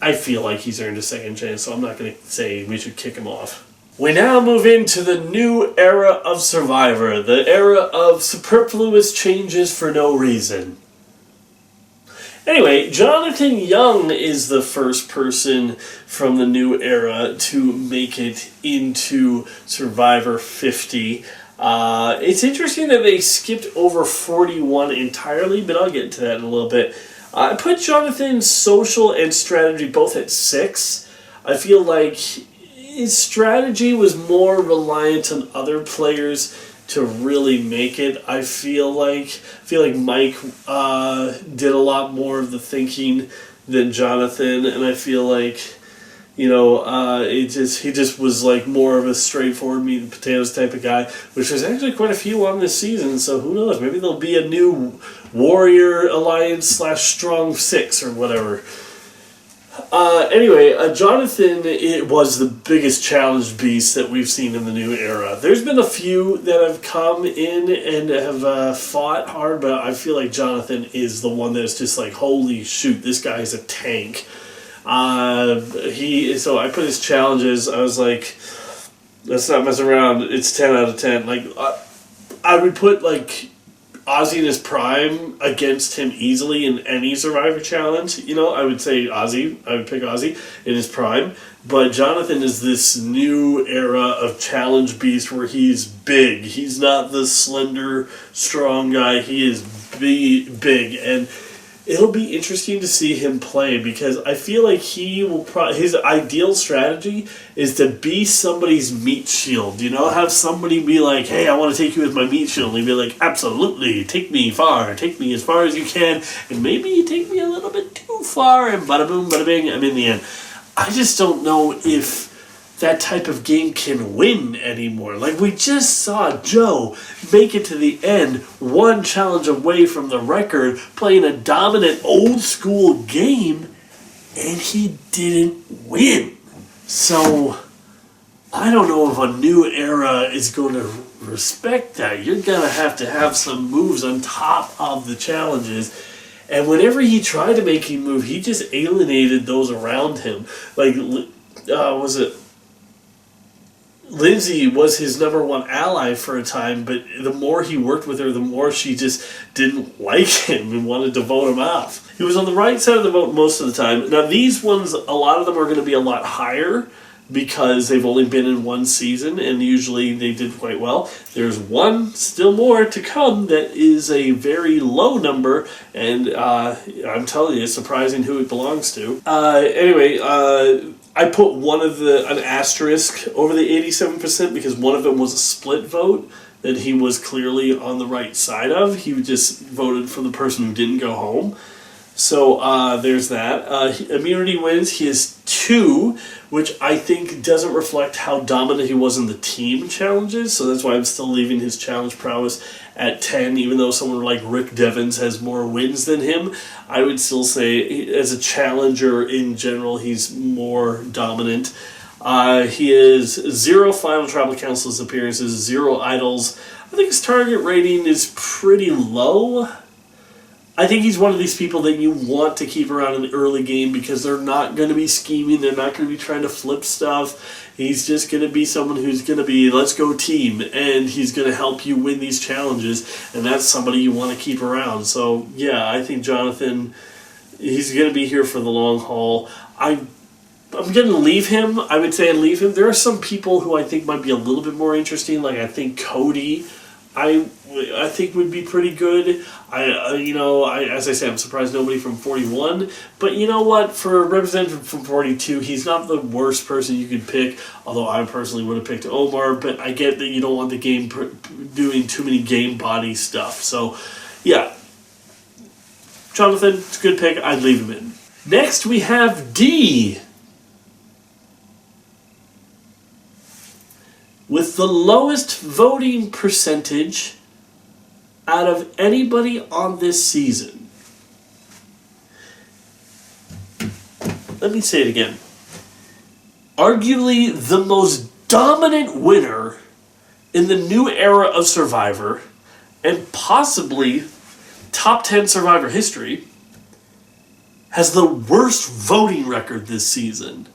I feel like he's earned a second chance, so I'm not going to say we should kick him off. We now move into the new era of Survivor, the era of superfluous changes for no reason. Anyway, Jonathan Young is the first person from the new era to make it into Survivor 50. It's interesting that they skipped over 41 entirely, but I'll get into that in a little bit. I put Jonathan's social and strategy both at 6. I feel like his strategy was more reliant on other players to really make it. I feel like Mike did a lot more of the thinking than Jonathan, and I feel like he just was like more of a straightforward meat and potatoes type of guy, which there's actually quite a few on this season. So who knows? Maybe there'll be a new Warrior Alliance / Strong 6 or whatever. Anyway, Jonathan, it was the biggest challenge beast that we've seen in the new era. There's been a few that have come in and have fought hard, but I feel like Jonathan is the one that's just like, holy shoot, this guy's a tank. So I put his challenges, I was like, let's not mess around, it's 10 out of 10. Like, I would put like Ozzy in his prime against him easily in any Survivor challenge. I would say Ozzy. I would pick Ozzy in his prime. But Jonathan is this new era of challenge beast where he's big. He's not the slender, strong guy. He is big. And it'll be interesting to see him play, because I feel like he will his ideal strategy is to be somebody's meat shield. Have somebody be like, hey, I want to take you as my meat shield. And he'd be like, absolutely, take me as far as you can, and maybe you take me a little bit too far, and bada boom, bada bing, I'm in the end. I just don't know if that type of game can win anymore. Like, we just saw Joe make it to the end, one challenge away from the record, playing a dominant old school game, and he didn't win. So, I don't know if a new era is going to respect that. You're going to have some moves on top of the challenges. And whenever he tried to make a move, he just alienated those around him. Like, was it... Lindsay was his number one ally for a time, but the more he worked with her, the more she just didn't like him and wanted to vote him off. He was on the right side of the vote most of the time. Now, these ones, a lot of them are going to be a lot higher because they've only been in one season, and usually they did quite well. There's one, still more to come, that is a very low number, and I'm telling you, it's surprising who it belongs to. I put an asterisk over the 87% because one of them was a split vote that he was clearly on the right side of. He just voted for the person who didn't go home. So there's that. Immunity wins. He has 2, which I think doesn't reflect how dominant he was in the team challenges. So that's why I'm still leaving his challenge prowess at 10, even though someone like Rick Devens has more wins than him. I would still say, as a challenger in general, he's more dominant. He has 0 Final Tribal Council's appearances, 0 idols. I think his target rating is pretty low. I think he's one of these people that you want to keep around in the early game because they're not going to be scheming. They're not going to be trying to flip stuff. He's just going to be someone who's going to be, let's go team, and he's going to help you win these challenges, and that's somebody you want to keep around. So, yeah, I think Jonathan, he's going to be here for the long haul. I'm going to leave him. I would say I leave him. There are some people who I think might be a little bit more interesting, like I think Cody, I think would be pretty good. As I say, I'm surprised nobody from 41. But you know what? For a representative from 42, he's not the worst person you could pick. Although I personally would have picked Omar. But I get that you don't want the game doing too many game body stuff. So, yeah. Jonathan, it's a good pick. I'd leave him in. Next, we have D. With the lowest voting percentage out of anybody on this season. Let me say it again. Arguably the most dominant winner in the new era of Survivor, and possibly top 10 Survivor history, has the worst voting record this season.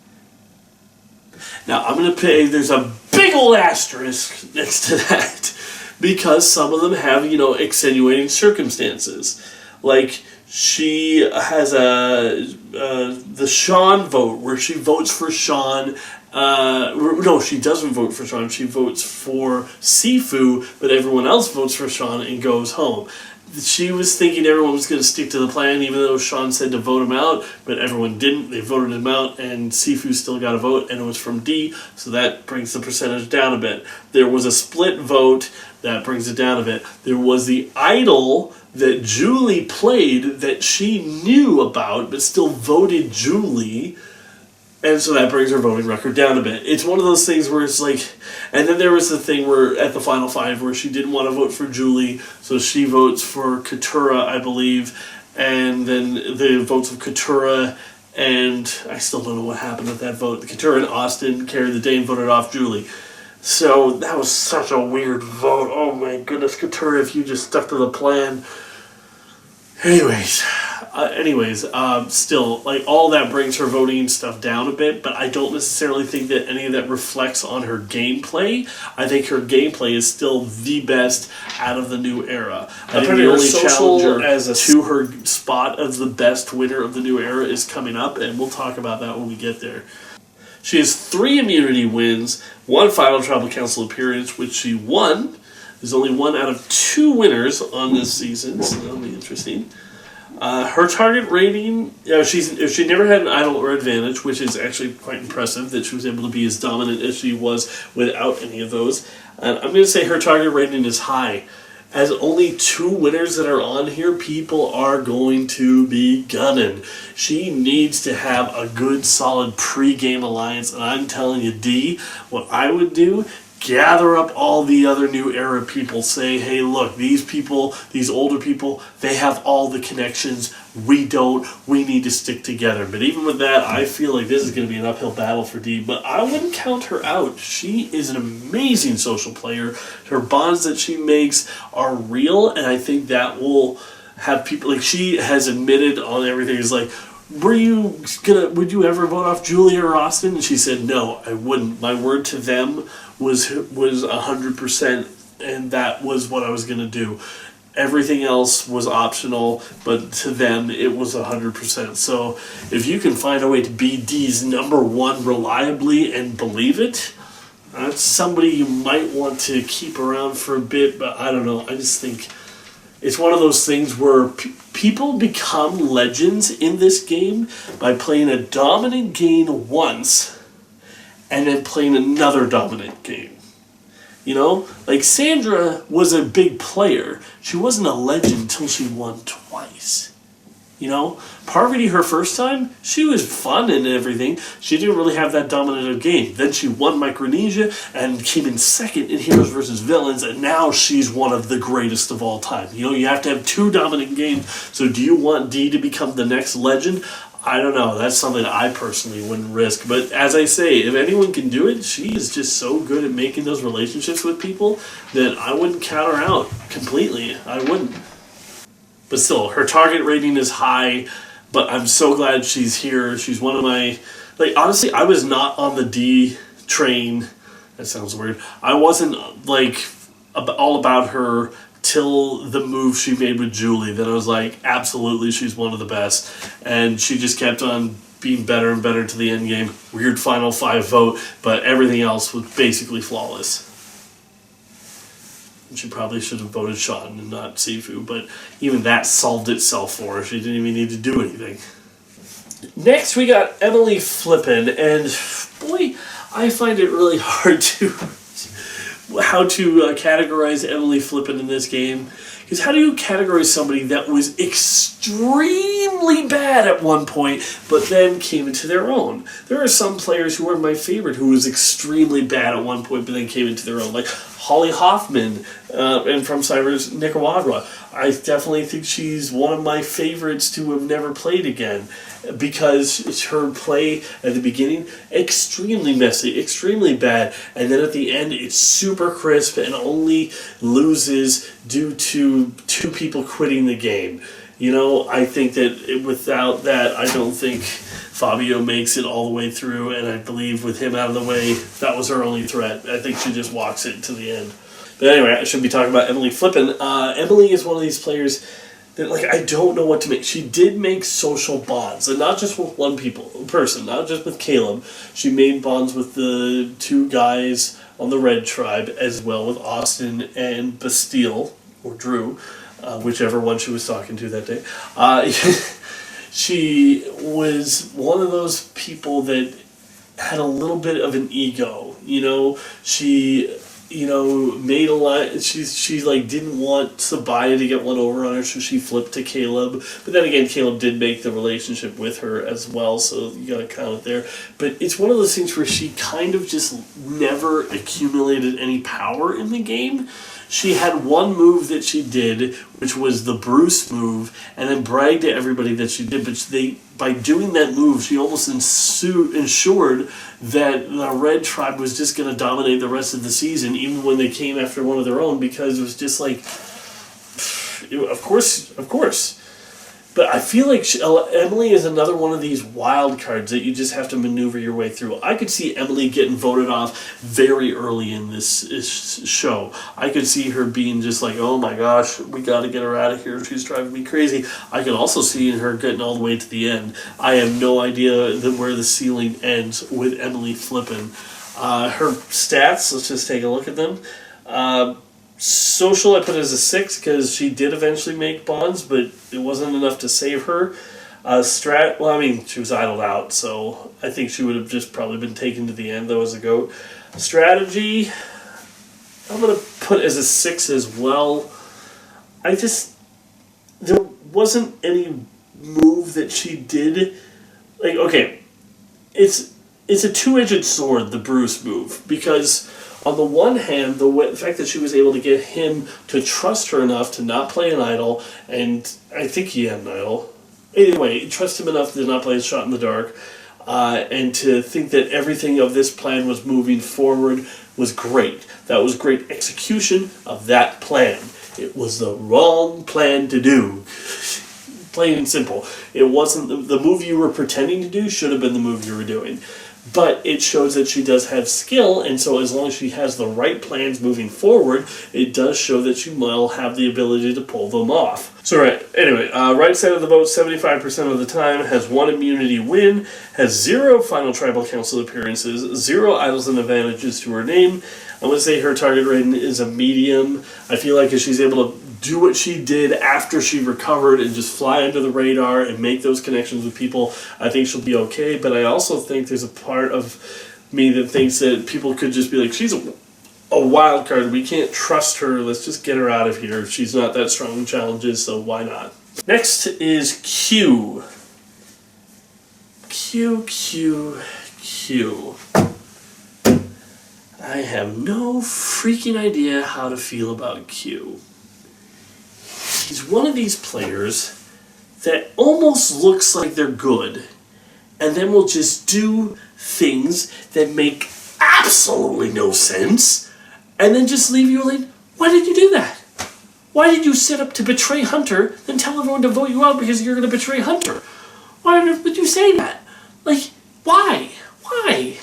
Now, I'm going to pay, there's a big old asterisk next to that because some of them have, extenuating circumstances. Like, she has the Sean vote where she votes for Sean. No, she doesn't vote for Sean. She votes for Sifu, but everyone else votes for Sean and goes home. She was thinking everyone was going to stick to the plan, even though Sean said to vote him out, but everyone didn't. They voted him out, and Sifu still got a vote, and it was from D, so that brings the percentage down a bit. There was a split vote, that brings it down a bit. There was the idol that Julie played that she knew about, but still voted Julie, and so that brings her voting record down a bit. It's one of those things where it's like... And then there was the thing where, at the Final Five, where she didn't want to vote for Julie, so she votes for Katurah, I believe, and then the votes of Katurah, and I still don't know what happened with that vote. Katurah and Austin carried the day and voted off Julie. So that was such a weird vote. Oh my goodness, Katurah, if you just stuck to the plan... Anyways, still, like, all that brings her voting stuff down a bit, but I don't necessarily think that any of that reflects on her gameplay. I think her gameplay is still the best out of the new era. I think the only challenger to her spot as the best winner of the new era is coming up, and we'll talk about that when we get there. She has 3 immunity wins, 1 Final Tribal Council appearance, which she won. There's only 1 out of 2 winners on this season, so that'll be interesting. Her target rating, she never had an idol or advantage, which is actually quite impressive that she was able to be as dominant as she was without any of those. And I'm going to say her target rating is high. as only 2 winners that are on here, people are going to be gunning. She needs to have a good, solid pre-game alliance, and I'm telling you, D, what I would do, gather up all the other new era people, say, hey, look, these people, these older people, they have all the connections, we don't, we need to stick together. But even with that, I feel like this is going to be an uphill battle for Dee, but I wouldn't count her out. She is an amazing social player. Her bonds that she makes are real, and I think that will have people, like, she has admitted on everything, is like, would you ever vote off Julia or Austin? And she said, no, I wouldn't. My word to them was 100%, and that was what I was going to do. Everything else was optional, but to them it was 100%. So if you can find a way to be D's number 1 reliably and believe it, that's somebody you might want to keep around for a bit, but I don't know. I just think it's one of those things where people become legends in this game by playing a dominant game once and then playing another dominant game. You know? Like, Sandra was a big player. She wasn't a legend until she won twice. You know? Parvati, her first time, she was fun and everything. She didn't really have that dominant game. Then she won Micronesia and came in second in Heroes vs. Villains, and now she's one of the greatest of all time. You know, you have to have 2 dominant games. So do you want Dee to become the next legend? I don't know. That's something I personally wouldn't risk. But as I say, if anyone can do it, she is just so good at making those relationships with people that I wouldn't count her out completely. I wouldn't. But still, her target rating is high, but I'm so glad she's here. She's one of my... Like, honestly, I was not on the D train. That sounds weird. I wasn't, like, all about her till the move she made with Julie. Then I was like, absolutely, she's one of the best. And she just kept on being better and better to the end game. Weird final 5 vote, but everything else was basically flawless. She probably should have voted Sean and not Sifu, but even that solved itself for her. She didn't even need to do anything. Next, we got Emily Flippin, and boy, I find it really hard to categorize Emily Flippin in this game. Because how do you categorize somebody that was extremely bad at one point, but then came into their own? There are some players who are my favorite who was extremely bad at one point, but then came into their own, like Holly Hoffman, and from Cybers Nicaragua. I definitely think she's one of my favorites to have never played again, because her play at the beginning, extremely messy, extremely bad, and then at the end it's super crisp and only loses due to 2 people quitting the game. You know, I think that without that, I don't think Fabio makes it all the way through, and I believe with him out of the way, that was her only threat. I think she just walks it to the end. But anyway, I should be talking about Emily Flippin. Emily is one of these players that, like, I don't know what to make. She did make social bonds, and not just with one person, not just with Caleb. She made bonds with the 2 guys on the Red Tribe, as well with Austin and Bastille, or Drew, whichever one she was talking to that day. She was one of those people that had a little bit of an ego. You know, she... You know, made a lot. She like didn't want Sabaya to get one over on her, so she flipped to Caleb. But then again, Caleb did make the relationship with her as well, so you gotta count it there. But it's one of those things where she kind of just never accumulated any power in the game. She had one move that she did, which was the Bruce move, and then bragged to everybody that she did. But by doing that move, she almost ensured that the Red Tribe was just going to dominate the rest of the season, even when they came after one of their own, because it was just like, of course. But I feel like Emily is another one of these wild cards that you just have to maneuver your way through. I could see Emily getting voted off very early in this show. I could see her being just like, oh my gosh, we got to get her out of here. She's driving me crazy. I could also see her getting all the way to the end. I have no idea where the ceiling ends with Emily Flippin. Her stats, let's just take a look at them. Social, I put as a 6 because she did eventually make bonds, but it wasn't enough to save her. She was idled out, so I think she would have just probably been taken to the end, though, as a GOAT. Strategy, I'm going to put as a 6 as well. there wasn't any move that she did. Like, okay, it's a two-edged sword, the Bruce move, because on the one hand, the fact that she was able to get him to trust her enough to not play an idol, and I think he had an idol. Anyway, trust him enough to not play a shot in the dark, and to think that everything of this plan was moving forward was great. That was great execution of that plan. It was the wrong plan to do. Plain and simple. It wasn't the move you were pretending to do should have been the move you were doing. But it shows that she does have skill, and so as long as she has the right plans moving forward, it does show that she will have the ability to pull them off. So anyway, right side of the vote, 75% of the time, has 1 immunity win, has 0 final tribal council appearances, 0 idols and advantages to her name. I'm going to say her target rating is a medium. I feel like if she's able to do what she did after she recovered and just fly under the radar and make those connections with people, I think she'll be okay. But I also think there's a part of me that thinks that people could just be like, she's a wild card. We can't trust her. Let's just get her out of here. She's not that strong in challenges, so why not? Next is Q. Q. I have no freaking idea how to feel about Q. He's one of these players that almost looks like they're good, and then will just do things that make absolutely no sense, and then just leave you like, why did you do that? Why did you set up to betray Hunter, then tell everyone to vote you out because you're going to betray Hunter? Why on earth would you say that? Like, why? Why?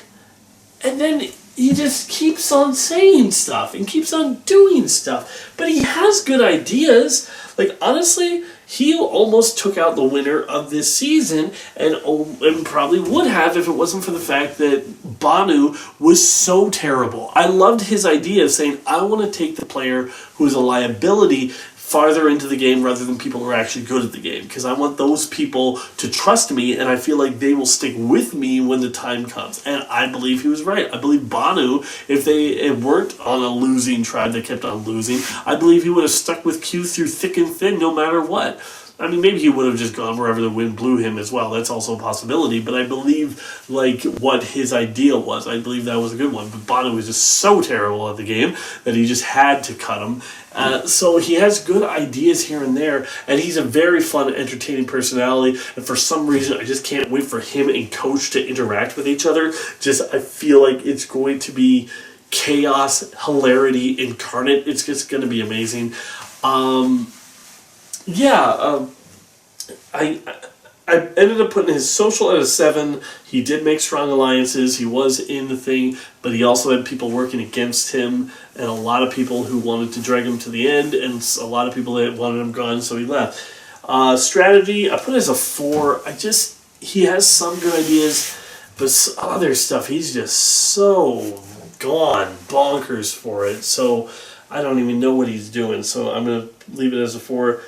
And then he just keeps on saying stuff and keeps on doing stuff. But he has good ideas. Like, honestly, he almost took out the winner of this season and probably would have if it wasn't for the fact that Banu was so terrible. I loved his idea of saying, I want to take the player who's a liability farther into the game rather than people who are actually good at the game, because I want those people to trust me, and I feel like they will stick with me when the time comes. And I believe he was right. I believe Banu, if they weren't on a losing tribe that kept on losing, I believe he would have stuck with Q through thick and thin no matter what. I mean, maybe he would have just gone wherever the wind blew him as well. That's also a possibility. But I believe, like, what his idea was. I believe that was a good one. But Banu was just so terrible at the game that he just had to cut him. So he has good ideas here and there. And he's a very fun, entertaining personality. And for some reason, I just can't wait for him and Coach to interact with each other. I feel like it's going to be chaos, hilarity incarnate. It's just going to be amazing. I ended up putting his social at a 7. He did make strong alliances. He was in the thing, but he also had people working against him, and a lot of people who wanted to drag him to the end, and a lot of people that wanted him gone, so he left. Strategy, I put as a 4. He has some good ideas, but other stuff, he's just so gone bonkers for it. So I don't even know what he's doing, so I'm going to leave it as a 4.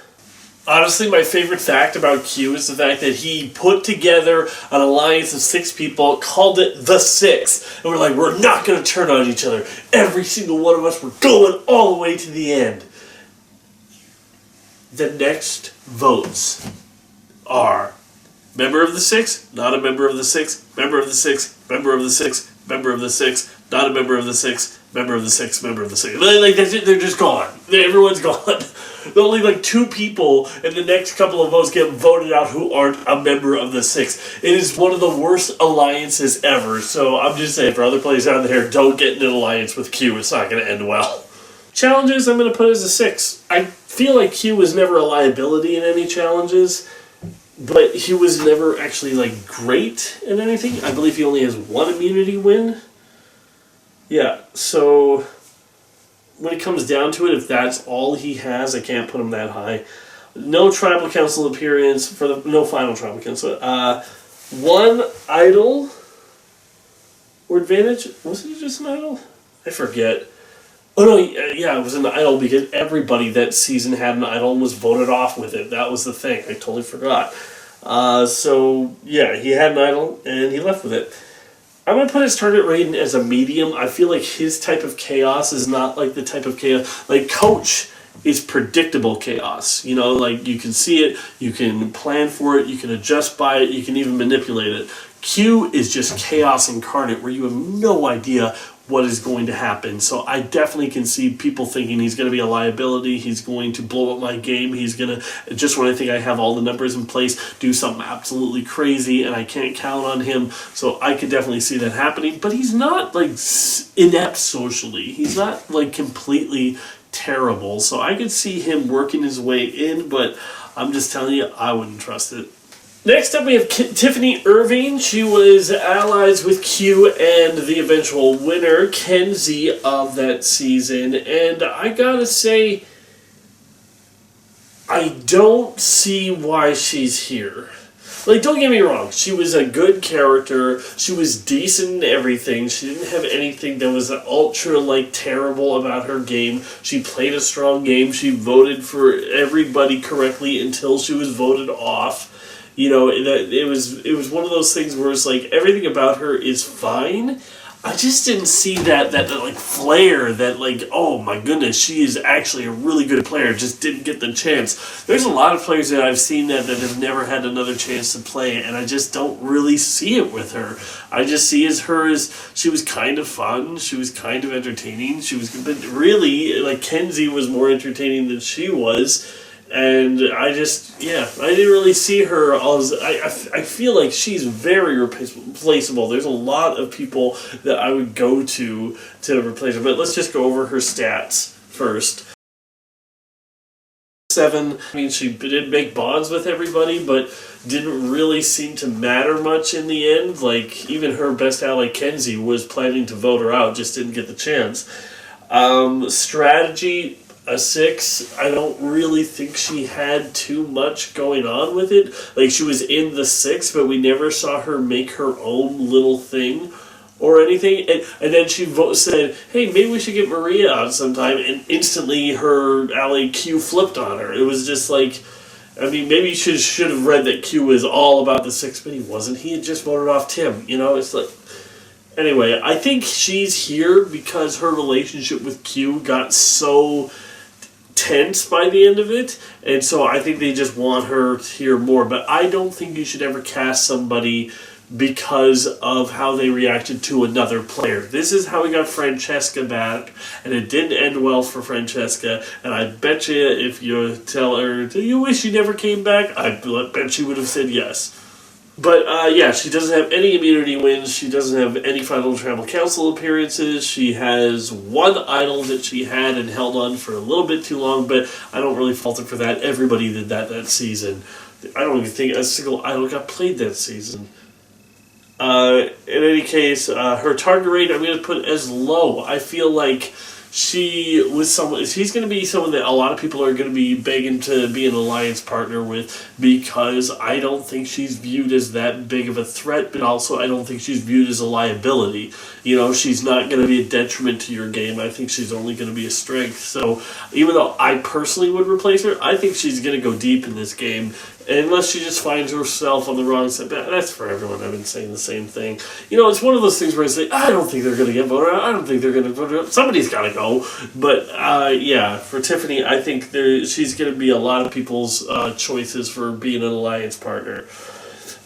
Honestly, my favorite fact about Q is the fact that he put together an alliance of 6 people, called it the 6, and we're like, we're not going to turn on each other. Every single one of us, we're going all the way to the end. The next votes are member of the 6, not a member of the 6, member of the 6, member of the 6, member of the 6, not a member of the 6, member of the 6, member of the 6. Like, they're just gone. Everyone's gone. Only like 2 people in the next couple of votes get voted out who aren't a member of the 6. It is one of the worst alliances ever. So I'm just saying, for other players out there, don't get in an alliance with Q. It's not going to end well. Challenges, I'm going to put as a 6. I feel like Q was never a liability in any challenges, but he was never actually like great in anything. I believe he only has 1 immunity win. Yeah, so when it comes down to it, if that's all he has, I can't put him that high. No tribal council appearance no final tribal council. 1 idol or advantage. Was it just an idol? I forget. Oh no, yeah, it was an idol because everybody that season had an idol and was voted off with it. That was the thing. I totally forgot. So yeah, he had an idol and he left with it. I'm going to put his target rating as a medium. I feel like his type of chaos is not like the type of chaos. Like, Coach is predictable chaos. You know, like you can see it, you can plan for it, you can adjust by it, you can even manipulate it. Q is just chaos incarnate, where you have no idea what is going to happen. So I definitely can see people thinking he's going to be a liability, he's going to blow up my game, he's going to, just when I think I have all the numbers in place, do something absolutely crazy and I can't count on him. So I could definitely see that happening, but he's not like inept socially. He's not like completely terrible. So I could see him working his way in, but I'm just telling you, I wouldn't trust it. Next up, we have Tiffany Irving. She was allies with Q and the eventual winner, Kenzie, of that season. And I gotta say, I don't see why she's here. Like, don't get me wrong, she was a good character, she was decent in everything, she didn't have anything that was ultra, like, terrible about her game, she played a strong game, she voted for everybody correctly until she was voted off. You know, it was one of those things where it's like, everything about her is fine. I just didn't see that like flair, that like, oh my goodness, she is actually a really good player, just didn't get the chance. There's a lot of players that I've seen that have never had another chance to play, and I just don't really see it with her. I just see her as she was kind of fun, she was kind of entertaining, but really, like, Kenzie was more entertaining than she was. And I didn't really see her as, I feel like she's very replaceable. There's a lot of people that I would go to replace her. But let's just go over her stats first. 7, I mean, she did make bonds with everybody, but didn't really seem to matter much in the end. Like, even her best ally, Kenzie, was planning to vote her out, just didn't get the chance. Strategy, a 6. I don't really think she had too much going on with it. Like, she was in the 6, but we never saw her make her own little thing or anything. And then she said, hey, maybe we should get Maria on sometime, and instantly her ally Q flipped on her. It was just like, I mean, maybe you should have read that Q was all about the 6, but he wasn't. He had just voted off Tim. You know, it's like, anyway, I think she's here because her relationship with Q got so tense by the end of it, and so I think they just want her here more. But I don't think you should ever cast somebody because of how they reacted to another player. This is how we got Francesca back, and it didn't end well for Francesca, and I bet you if you tell her, do you wish you never came back, I bet she would have said yes. But, yeah, she doesn't have any immunity wins. She doesn't have any Final Tribal Council appearances. She has one idol that she had and held on for a little bit too long, but I don't really fault her for that. Everybody did that season. I don't even think a single idol got played that season. In any case, her target rate I'm going to put as low. I feel like she's going to be someone that a lot of people are going to be begging to be an alliance partner with, because I don't think she's viewed as that big of a threat, but also I don't think she's viewed as a liability. You know, she's not going to be a detriment to your game. I think she's only going to be a strength. So even though I personally would replace her, I think she's going to go deep in this game, unless she just finds herself on the wrong side. That's for everyone. I've been saying the same thing. You know, it's one of those things where I say, I don't think they're going to get voted out. I don't think they're going to vote out. Somebody's got to go. But, yeah, for Tiffany, I think she's going to be a lot of people's choices for being an alliance partner.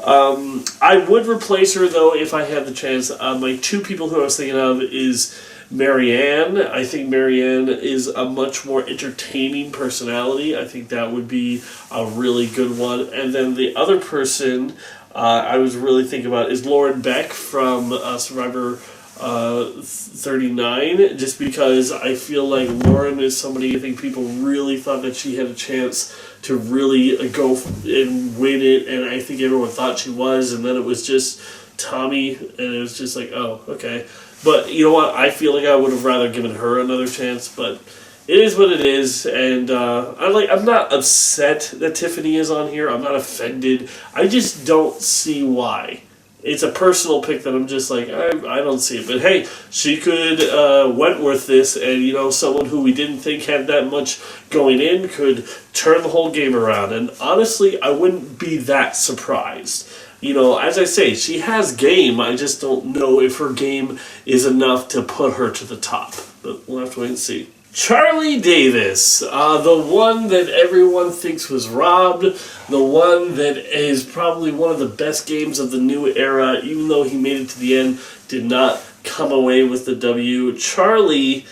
I would replace her, though, if I had the chance. My 2 people who I was thinking of is Marianne. I think Marianne is a much more entertaining personality. I think that would be a really good one. And then the other person I was really thinking about is Lauren Beck from Survivor 39, just because I feel like Lauren is somebody I think people really thought that she had a chance to really go and win it, and I think everyone thought she was, and then it was just Tommy, and it was just like, oh, okay. But you know what? I feel like I would have rather given her another chance, but it is what it is, and I'm not upset that Tiffany is on here. I'm not offended. I just don't see why. It's a personal pick that I'm just like, I don't see it. But hey, she could Wentworth this, and you know, someone who we didn't think had that much going in could turn the whole game around. And honestly, I wouldn't be that surprised. You know, as I say, she has game. I just don't know if her game is enough to put her to the top. But we'll have to wait and see. Charlie Davis, the one that everyone thinks was robbed, the one that is probably one of the best games of the new era, even though he made it to the end, did not come away with the W. Charlie,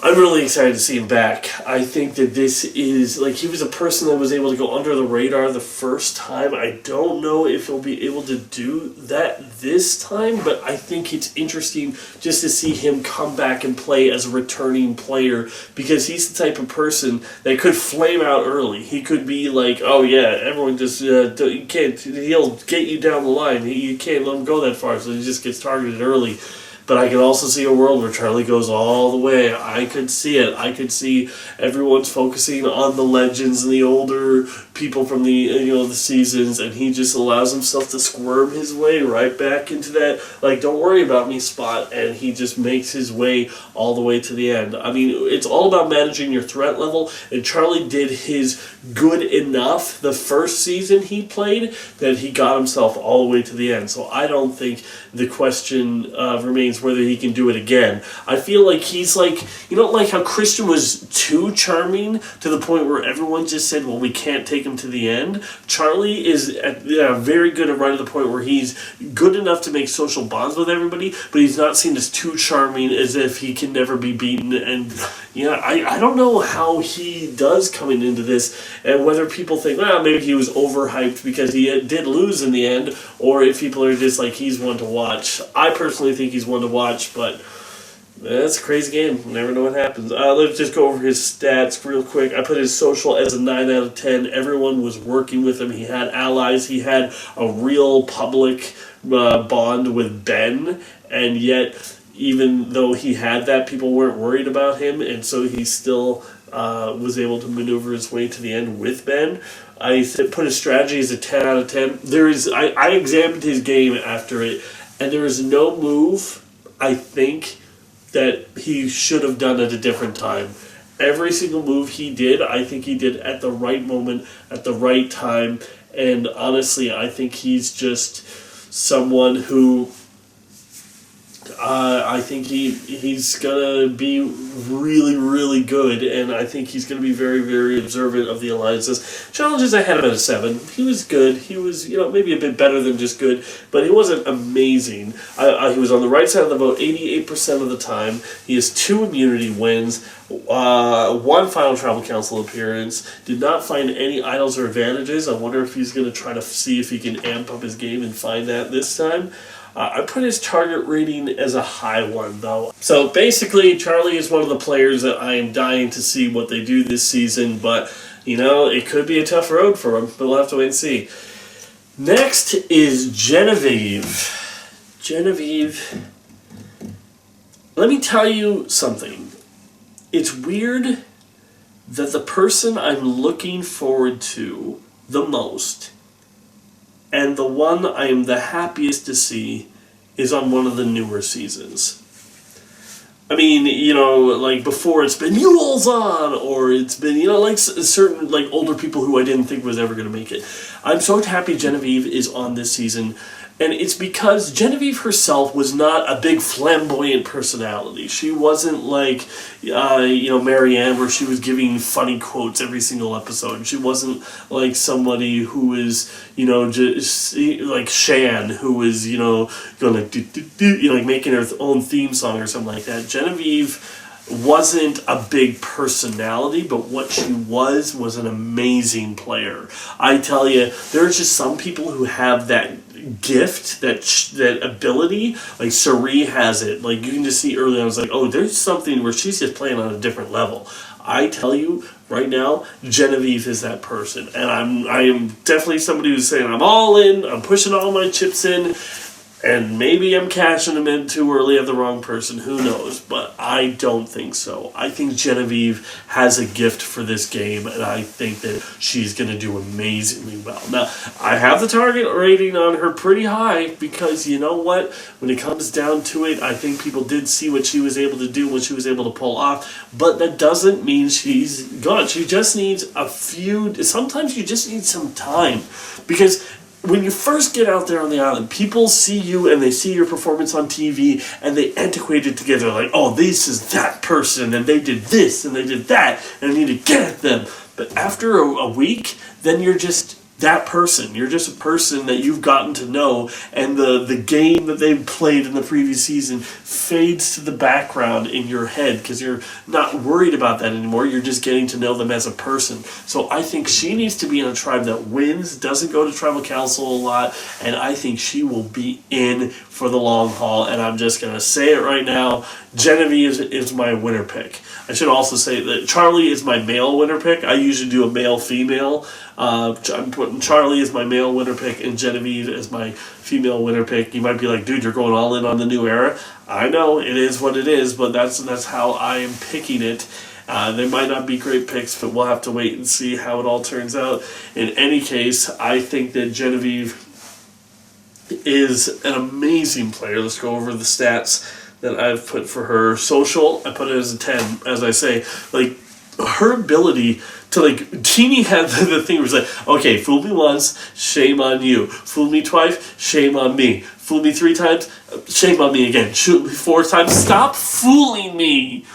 I'm really excited to see him back. I think that this is, like, he was a person that was able to go under the radar the first time. I don't know if he'll be able to do that this time, but I think it's interesting just to see him come back and play as a returning player, because he's the type of person that could flame out early. He could be like, oh yeah, everyone just, you can't, he'll get you down the line. You can't let him go that far, so he just gets targeted early. But I can also see a world where Charlie goes all the way. I could see it. I could see everyone's focusing on the legends and the older people from the seasons, and he just allows himself to squirm his way right back into that, like, don't worry about me spot, and he just makes his way all the way to the end. I mean, it's all about managing your threat level, and Charlie did his good enough the first season he played that he got himself all the way to the end. So I don't think the question remains whether he can do it again. I feel like he's like, like how Christian was too charming to the point where everyone just said, well, we can't take him to the end. Charlie is very good at right at the point where he's good enough to make social bonds with everybody, but he's not seen as too charming as if he can never be beaten. And I don't know how he does coming into this, and whether people think, well, maybe he was overhyped because he did lose in the end, or if people are just like, he's one to watch. I personally think he's one to watch, but it's a crazy game. You never know what happens. Let's just go over his stats real quick. I put his social as a 9 out of 10. Everyone was working with him. He had allies. He had a real public bond with Ben, and yet, even though he had that, people weren't worried about him, and so he still was able to maneuver his way to the end with Ben. I put his strategy as a 10 out of 10. I examined his game after it, and there is no move, I think, that he should have done at a different time. Every single move he did, I think he did at the right moment, at the right time, and honestly, I think he's just someone who I think he's going to be really, really good, and I think he's going to be very, very observant of the alliances. Challenges, I had him at a 7. He was good. He was, maybe a bit better than just good, but he wasn't amazing. He was on the right side of the vote 88% of the time. He has 2 immunity wins, 1 Final Travel Council appearance, did not find any idols or advantages. I wonder if he's going to try to see if he can amp up his game and find that this time. I put his target rating as a high one, though. So basically, Charlie is one of the players that I am dying to see what they do this season, but, it could be a tough road for him, but we'll have to wait and see. Next is Genevieve. Genevieve, let me tell you something. It's weird that the person I'm looking forward to the most, and the one I am the happiest to see, is on one of the newer seasons. I mean, like before it's been Yule's on, or it's been, like certain like older people who I didn't think was ever going to make it. I'm so happy Genevieve is on this season, and it's because Genevieve herself was not a big flamboyant personality. She wasn't like, Marianne, where she was giving funny quotes every single episode. She wasn't like somebody who was, just like Shan, who was, going to, like making her own theme song or something like that. Genevieve wasn't a big personality, but what she was an amazing player. I tell you, there's just some people who have that gift, that ability. Like Sari has it. Like you can just see early on, I was like, oh, there's something where she's just playing on a different level. I tell you right now, Genevieve is that person, and I am definitely somebody who's saying I'm all in. I'm pushing all my chips in. And maybe I'm cashing them in too early of the wrong person, who knows, but I don't think so. I think Genevieve has a gift for this game, and I think that she's going to do amazingly well. Now, I have the target rating on her pretty high, because you know what? When it comes down to it, I think people did see what she was able to do, what she was able to pull off, but that doesn't mean she's gone. She just needs sometimes you just need some time, because when you first get out there on the island, people see you and they see your performance on TV and they antiquate it together like, oh, this is that person and they did this and they did that and I need to get at them. But after a week, then you're just that person. You're just a person that you've gotten to know, and the game that they've played in the previous season fades to the background in your head because you're not worried about that anymore. You're just getting to know them as a person. So I think she needs to be in a tribe that wins, doesn't go to tribal council a lot, and I think she will be in for the long haul. And I'm just going to say it right now, Genevieve is my winner pick. I should also say that Charlie is my male winner pick. I usually do a male-female. I'm putting Charlie as my male winner pick and Genevieve as my female winner pick. You might be like, dude, you're going all in on the new era. I know, it is what it is, but that's how I am picking it. They might not be great picks, but we'll have to wait and see how it all turns out. In any case, I think that Genevieve is an amazing player. Let's go over the stats that I've put for her. Social, I put it as a 10, as I say. Like, her ability to, like, Teeny had the thing where it's like, okay, fool me once, shame on you. Fool me twice, shame on me. Fool me 3 times, shame on me again. Shoot me 4 times, stop fooling me.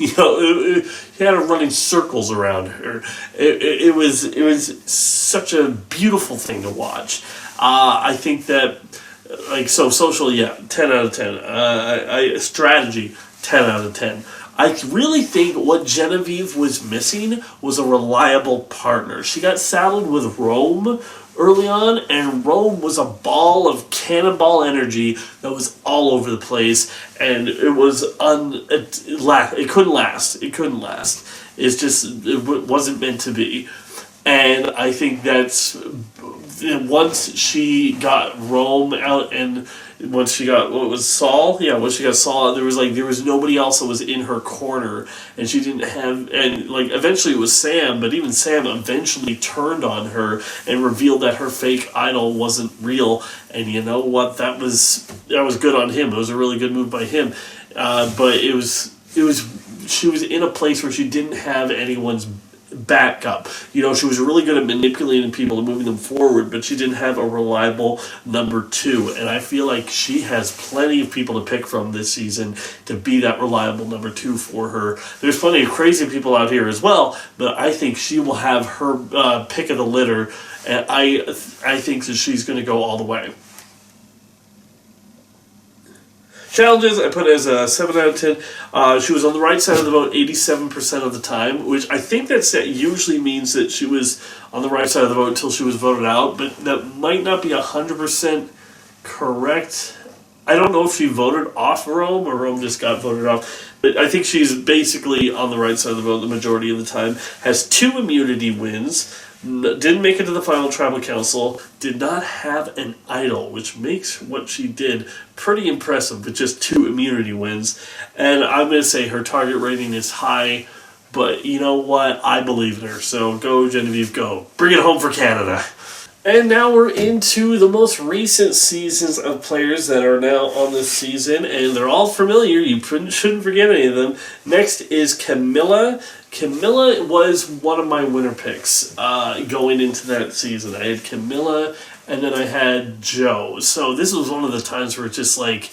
You know, he had her running circles around her. It was such a beautiful thing to watch. I think that, like, so social, yeah, 10 out of 10. Strategy, 10 out of 10. I really think what Genevieve was missing was a reliable partner. She got saddled with Rome early on, and Rome was a ball of cannonball energy that was all over the place, and it was it couldn't last. It couldn't last. It's just, it wasn't meant to be. And I think that's, once she got Rome out and once she got, what was Saul? Yeah, once she got Saul, there was nobody else that was in her corner, and she didn't have, and like eventually it was Sam, but even Sam eventually turned on her and revealed that her fake idol wasn't real, and you know what? That was good on him. It was a really good move by him, but it was she was in a place where she didn't have anyone's back up. You know, she was really good at manipulating people and moving them forward, but she didn't have a reliable number 2. And I feel like she has plenty of people to pick from this season to be that reliable number 2 for her. There's plenty of crazy people out here as well, but I think she will have her pick of the litter, and I think that she's going to go all the way. Challenges, I put as a 7 out of 10. She was on the right side of the vote 87% of the time, which I think that usually means that she was on the right side of the vote until she was voted out, but that might not be 100% correct. I don't know if she voted off Rome or Rome just got voted off, but I think she's basically on the right side of the vote the majority of the time. Has 2 immunity wins. Didn't make it to the final tribal council, did not have an idol, which makes what she did pretty impressive with just 2 immunity wins. And I'm going to say her target rating is high, but you know what? I believe in her. So go, Genevieve, go. Bring it home for Canada. And now we're into the most recent seasons of players that are now on this season, and they're all familiar. You shouldn't forget any of them. Next is Camilla. Camilla was one of my winner picks going into that season. I had Camilla, and then I had Joe. So this was one of the times where it's just like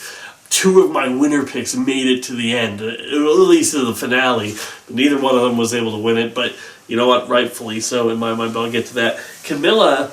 2 of my winner picks made it to the end, at least to the finale. But neither one of them was able to win it, but you know what? Rightfully so in my mind, but I'll get to that. Camilla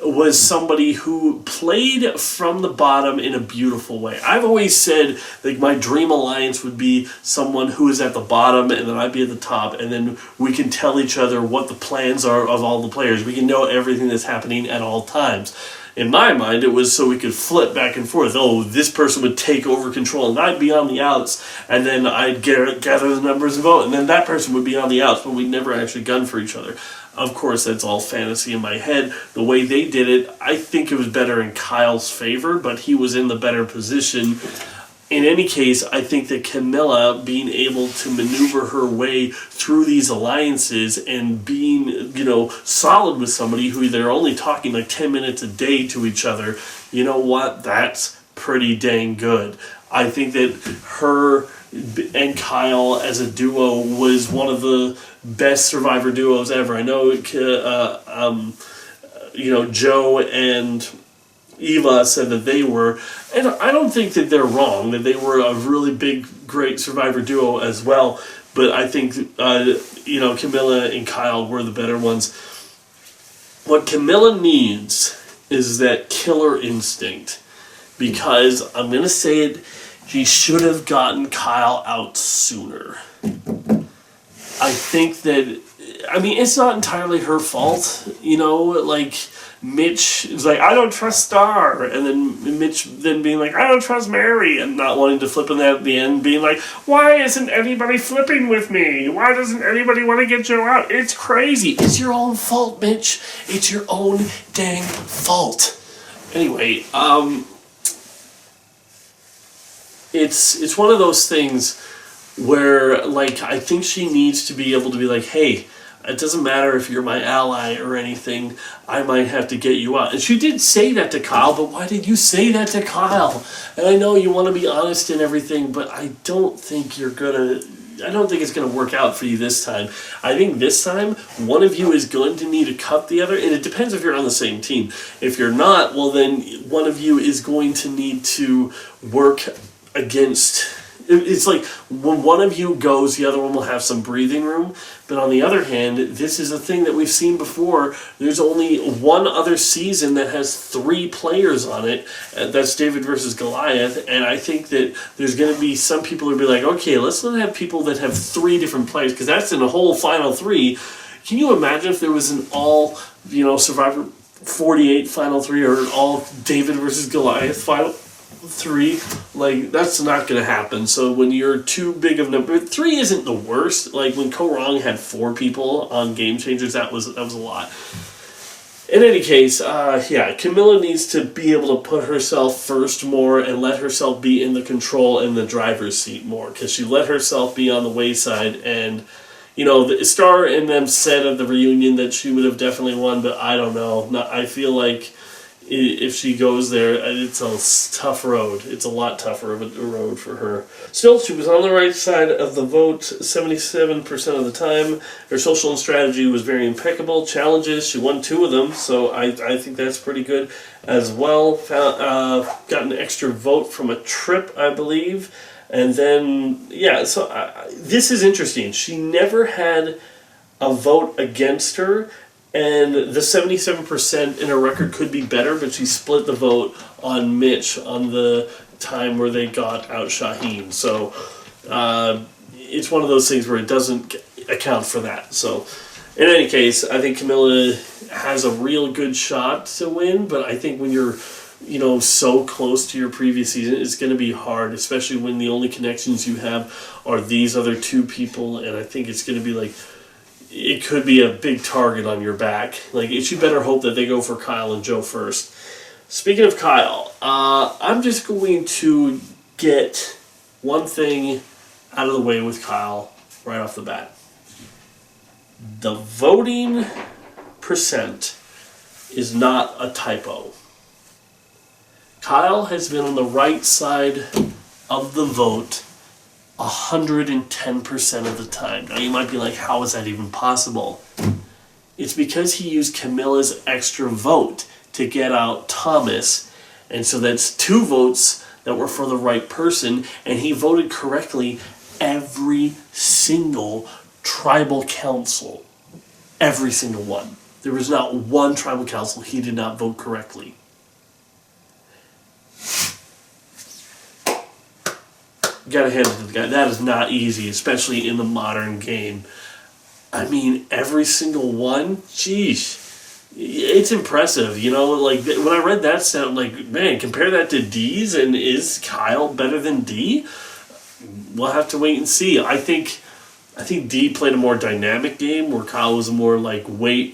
was somebody who played from the bottom in a beautiful way. I've always said like my dream alliance would be someone who is at the bottom and then I'd be at the top, and then we can tell each other what the plans are of all the players. We can know everything that's happening at all times. In my mind, it was so we could flip back and forth. Oh, this person would take over control and I'd be on the outs, and then I'd gather the numbers and vote, and then that person would be on the outs, but we'd never actually gun for each other. Of course, that's all fantasy in my head. The way they did it, I think it was better in Kyle's favor, but he was in the better position. In any case, I think that Camilla being able to maneuver her way through these alliances and being, you know, solid with somebody who they're only talking like 10 minutes a day to each other, you know what? That's pretty dang good. I think that her and Kyle as a duo was one of the best Survivor duos ever. I know Joe and Eva said that they were, and I don't think that they're wrong, that they were a really big, great Survivor duo as well, but I think, Camilla and Kyle were the better ones. What Camilla needs is that killer instinct, because I'm going to say it, she should have gotten Kyle out sooner. I think that, it's not entirely her fault, Mitch is like, I don't trust Star, and then Mitch then being like, I don't trust Mary, and not wanting to flip in that at the end, being like, why isn't anybody flipping with me? Why doesn't anybody want to get Joe out? It's crazy. It's your own fault, Mitch. It's your own dang fault. Anyway, it's one of those things where, I think she needs to be able to be like, hey, it doesn't matter if you're my ally or anything, I might have to get you out. And she did say that to Kyle, but why did you say that to Kyle? And I know you want to be honest and everything, but I don't think it's going to work out for you this time. I think this time, one of you is going to need to cut the other, and it depends if you're on the same team. If you're not, well then one of you is going to need to work against... It's like when one of you goes, the other one will have some breathing room. But on the other hand, this is a thing that we've seen before. There's only one other season that has 3 players on it. That's David versus Goliath. And I think that there's going to be some people who will be like, okay, let's not have people that have 3 different players, because that's in a whole final 3. Can you imagine if there was an all, Survivor 48 final 3 or an all David versus Goliath final 3, that's not going to happen. So when you're too big of number, 3 isn't the worst. When Ko Rong had 4 people on Game Changers, that was a lot. In any case, Camilla needs to be able to put herself first more and let herself be in the control and the driver's seat more, because she let herself be on the wayside. And the Star and them said at the reunion that she would have definitely won, but I don't know. I feel like if she goes there, it's a tough road. It's a lot tougher of a road for her. Still, she was on the right side of the vote 77% of the time. Her social and strategy was very impeccable. Challenges, she won 2 of them, so I think that's pretty good as well. Got an extra vote from a trip, I believe. And then, this is interesting. She never had a vote against her. And the 77% in her record could be better, but she split the vote on Mitch on the time where they got out Shaheen. So it's one of those things where it doesn't account for that. So in any case, I think Camilla has a real good shot to win, but I think when you're so close to your previous season, it's going to be hard, especially when the only connections you have are these other 2 people, and I think it's going to be it could be a big target on your back. You better hope that they go for Kyle and Joe first. Speaking of Kyle, I'm just going to get one thing out of the way with Kyle right off the bat. The voting percent is not a typo. Kyle has been on the right side of the vote 110% of the time. Now you might be like, how is that even possible? It's because he used Camilla's extra vote to get out Thomas, and so that's 2 votes that were for the right person, and he voted correctly every single tribal council. Every single one. There was not one tribal council he did not vote correctly. Gotta hand it to the guy. That is not easy, especially in the modern game. Every single one? Jeez. It's impressive, when I read that stat, I'm like, man, compare that to D's, and is Kyle better than D? We'll have to wait and see. I think D played a more dynamic game, where Kyle was more wait,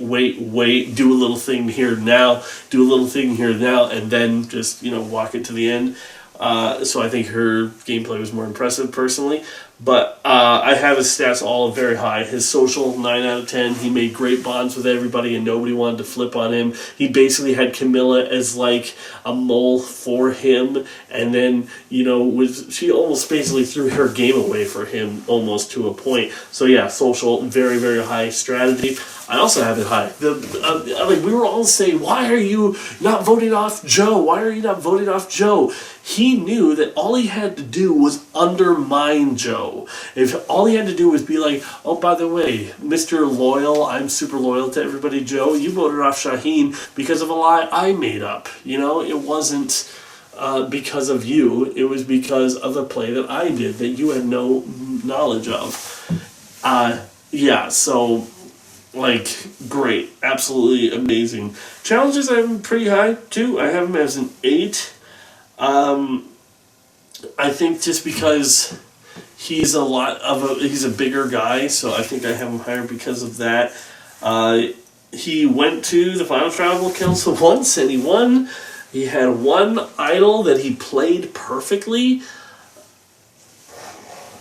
do a little thing here now, and then just, walk it to the end. So I think her gameplay was more impressive, personally. But I have his stats all very high. His social, 9 out of 10. He made great bonds with everybody, and nobody wanted to flip on him. He basically had Camilla as a mole for him, and then she almost basically threw her game away for him, almost to a point. So yeah, social, very very high strategy. I also have it high. We were all saying, why are you not voting off Joe? Why are you not voting off Joe? He knew that all he had to do was undermine Joe. If all he had to do was be like, oh, by the way, Mr. Loyal, I'm super loyal to everybody, Joe, you voted off Shaheen because of a lie I made up. It wasn't because of you. It was because of a play that I did that you had no knowledge of. So... great. Absolutely amazing. Challenges I have him pretty high, too. I have him as an 8. I think just because he's he's a bigger guy, so I think I have him higher because of that. He went to the Final Tribal Council once, and he won. He had one idol that he played perfectly.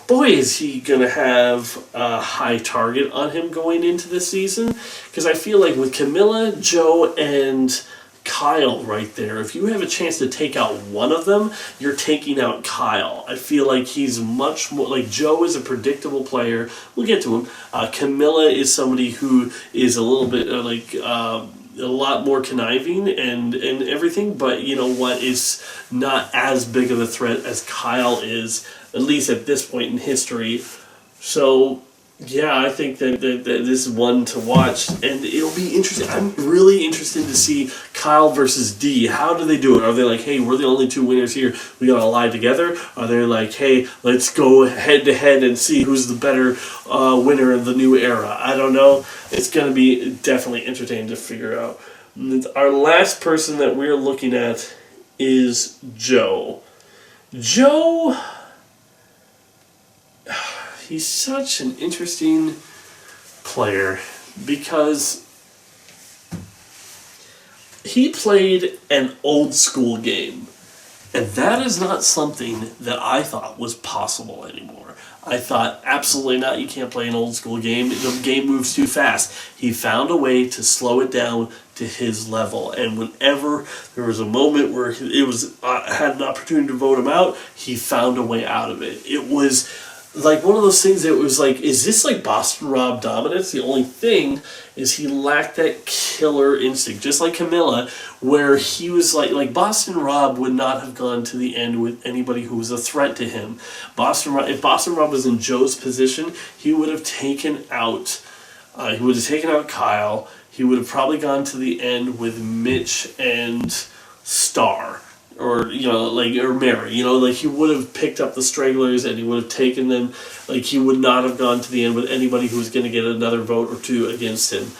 Boy, is he going to have a high target on him going into this season. Because I feel like with Camilla, Joe, and Kyle right there, if you have a chance to take out one of them, you're taking out Kyle. I feel like he's much more... Joe is a predictable player. We'll get to him. Camilla is somebody who is a little bit a lot more conniving and everything. But you know what? It's not as big of a threat as Kyle is, at least at this point in history. So, yeah, I think that this is one to watch, and it'll be interesting. I'm really interested to see Kyle versus D. How do they do it? Are they like, hey, we're the only 2 winners here, we gotta lie together? Are they like, hey, let's go head-to-head and see who's the better winner of the new era? I don't know. It's gonna be definitely entertaining to figure out. Our last person that we're looking at is Joe. Joe... He's such an interesting player because he played an old school game, and that is not something that I thought was possible anymore. I thought, absolutely not, you can't play an old school game. The game moves too fast. He found a way to slow it down to his level, and whenever there was a moment where it was had an opportunity to vote him out, he found a way out of it. It was like one of those things that was like, is this like Boston Rob dominance? The only thing is he lacked that killer instinct, just like Camilla, where he was like Boston Rob would not have gone to the end with anybody who was a threat to him. If Boston Rob was in Joe's position, he would have taken out Kyle. He would have probably gone to the end with Mitch and Star. Or Mary, he would have picked up the stragglers and he would have taken them. He would not have gone to the end with anybody who was going to get another vote or 2 against him.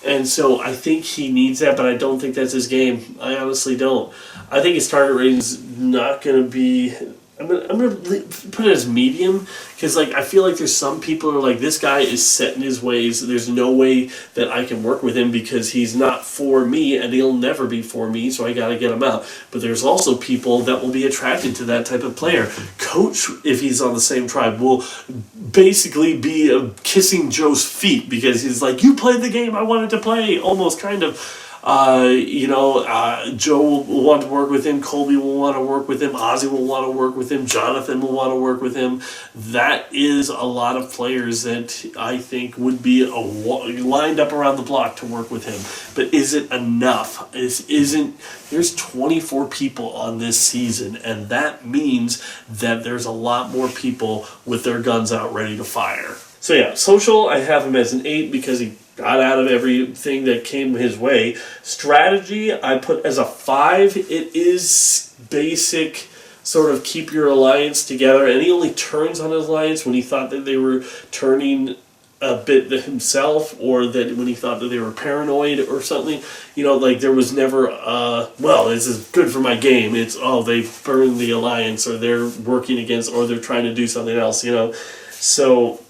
And so I think he needs that, but I don't think that's his game. I honestly don't. I think his target rating is not going to be... I'm gonna put it as medium, because I feel like there's some people who are like, this guy is set in his ways. There's no way that I can work with him because he's not for me and he'll never be for me, so I gotta get him out. But there's also people that will be attracted to that type of player. Coach, if he's on the same tribe, will basically be kissing Joe's feet because he's like, you played the game I wanted to play, almost kind of. Joe will want to work with him. Colby will want to work with him. Ozzy will want to work with him. Jonathan will want to work with him. That is a lot of players that I think would be lined up around the block to work with him. But is it enough? There's 24 people on this season, and that means that there's a lot more people with their guns out ready to fire. So yeah, social, I have him as an 8 because he got out of everything that came his way. Strategy, I put as a 5. It is basic, sort of keep your alliance together, and he only turns on his alliance when he thought that they were turning a bit himself, or that when he thought that they were paranoid or something. There was never, this is good for my game. It's, they burned the alliance, or they're working against, or they're trying to do something else, So...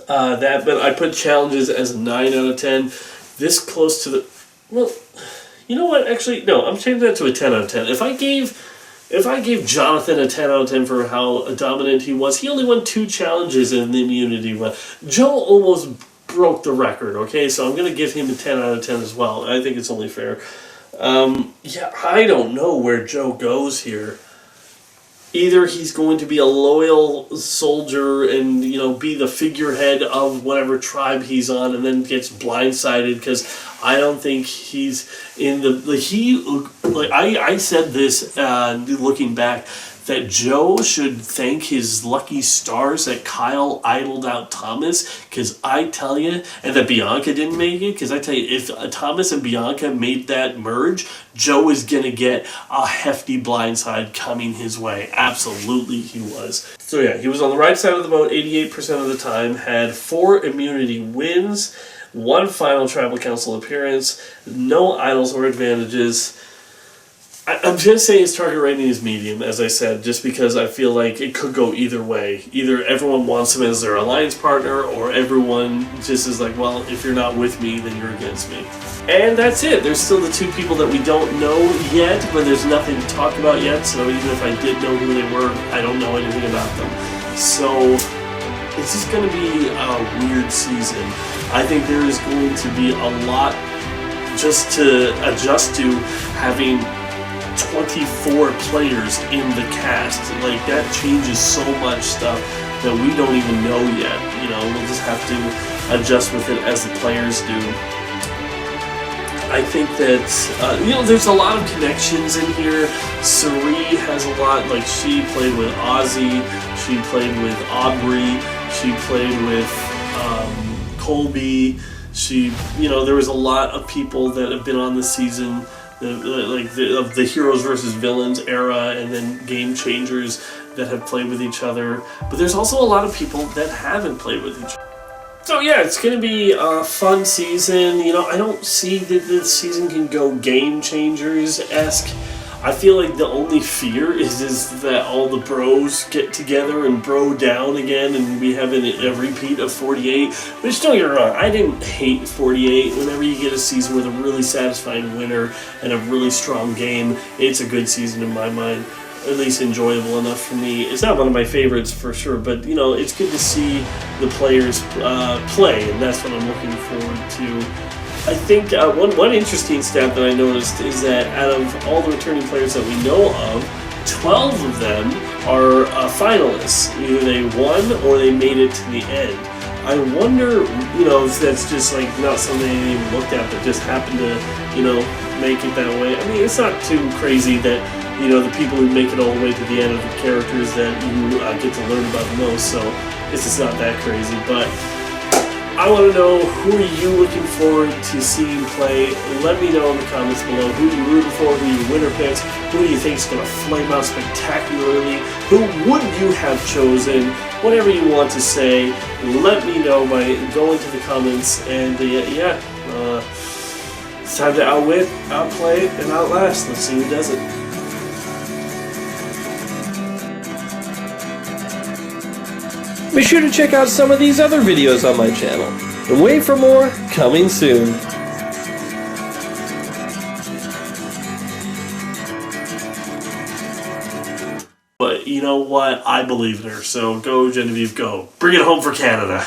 but I put challenges as a 9 out of 10. This close to the... Well, you know what? Actually, no, I'm changing that to a 10 out of 10. If I gave Jonathan a 10 out of 10 for how dominant he was, he only won 2 challenges in the immunity one. Joe almost broke the record, okay? So I'm going to give him a 10 out of 10 as well. I think it's only fair. I don't know where Joe goes here. either he's going to be a loyal soldier and, you know, be the figurehead of whatever tribe he's on, and then gets blindsided, because I don't think he's in the I said this looking back, that Joe should thank his lucky stars that Kyle idled out Thomas, because I tell you, and that Bianca didn't make it, because I tell you, if Thomas and Bianca made that merge, Joe is going to get a hefty blindside coming his way. Absolutely he was. So yeah, he was on the right side of the boat 88% of the time, had 4 immunity wins, 1 final tribal council appearance, no idols or advantages. I'm just saying his target rating is medium, as I said, just because I feel like it could go either way. Either everyone wants him as their alliance partner, or everyone just is like, well, if you're not with me, then you're against me. And that's it. There's still the 2 people that we don't know yet, but there's nothing to talk about yet, so even if I did know who they were, I don't know anything about them. So it's just going to be a weird season. I think there is going to be a lot just to adjust to having 24 players in the cast. Like, that changes so much stuff that we don't even know yet. You know, we'll just have to adjust with it as the players do. I think that, you know, there's a lot of connections in here. Sari has a lot, like, she played with Ozzy, she played with Aubrey, she played with Colby. You know, there was a lot of people that have been on this season, of the heroes versus villains era, and then game changers that have played with each other. But there's also a lot of people that haven't played with each other. So yeah, it's going to be a fun season. You know, I don't see that this season can go game changers-esque. I feel like the only fear is that all the bros get together and bro down again, and we have a repeat of 48. Which, don't get me wrong, I didn't hate 48. Whenever you get a season with a really satisfying winner and a really strong game, it's a good season in my mind. At least enjoyable enough for me. It's not one of my favorites for sure, but you know, it's good to see the players play, and that's what I'm looking forward to. I think one interesting stat that I noticed is that out of all the returning players that we know of, 12 of them are finalists. Either they won or they made it to the end. I wonder, you know, if that's just like not something they even looked at, but just happened to, you know, make it that way. I mean, it's not too crazy that, you know, the people who make it all the way to the end are the characters that you get to learn about the most, so it's just not that crazy. But I want to know, who are you looking forward to seeing play? Let me know in the comments below. Who are you rooting for? Who are your winner picks? Who do you think is going to flame out spectacularly? Who would you have chosen? Whatever you want to say, let me know by going to the comments. And yeah, it's time to outwit, outplay, and outlast. Let's see who does it. Be sure to check out some of these other videos on my channel. And wait for more, coming soon. But you know what? I believe in her. So go, Genevieve, go. Bring it home for Canada.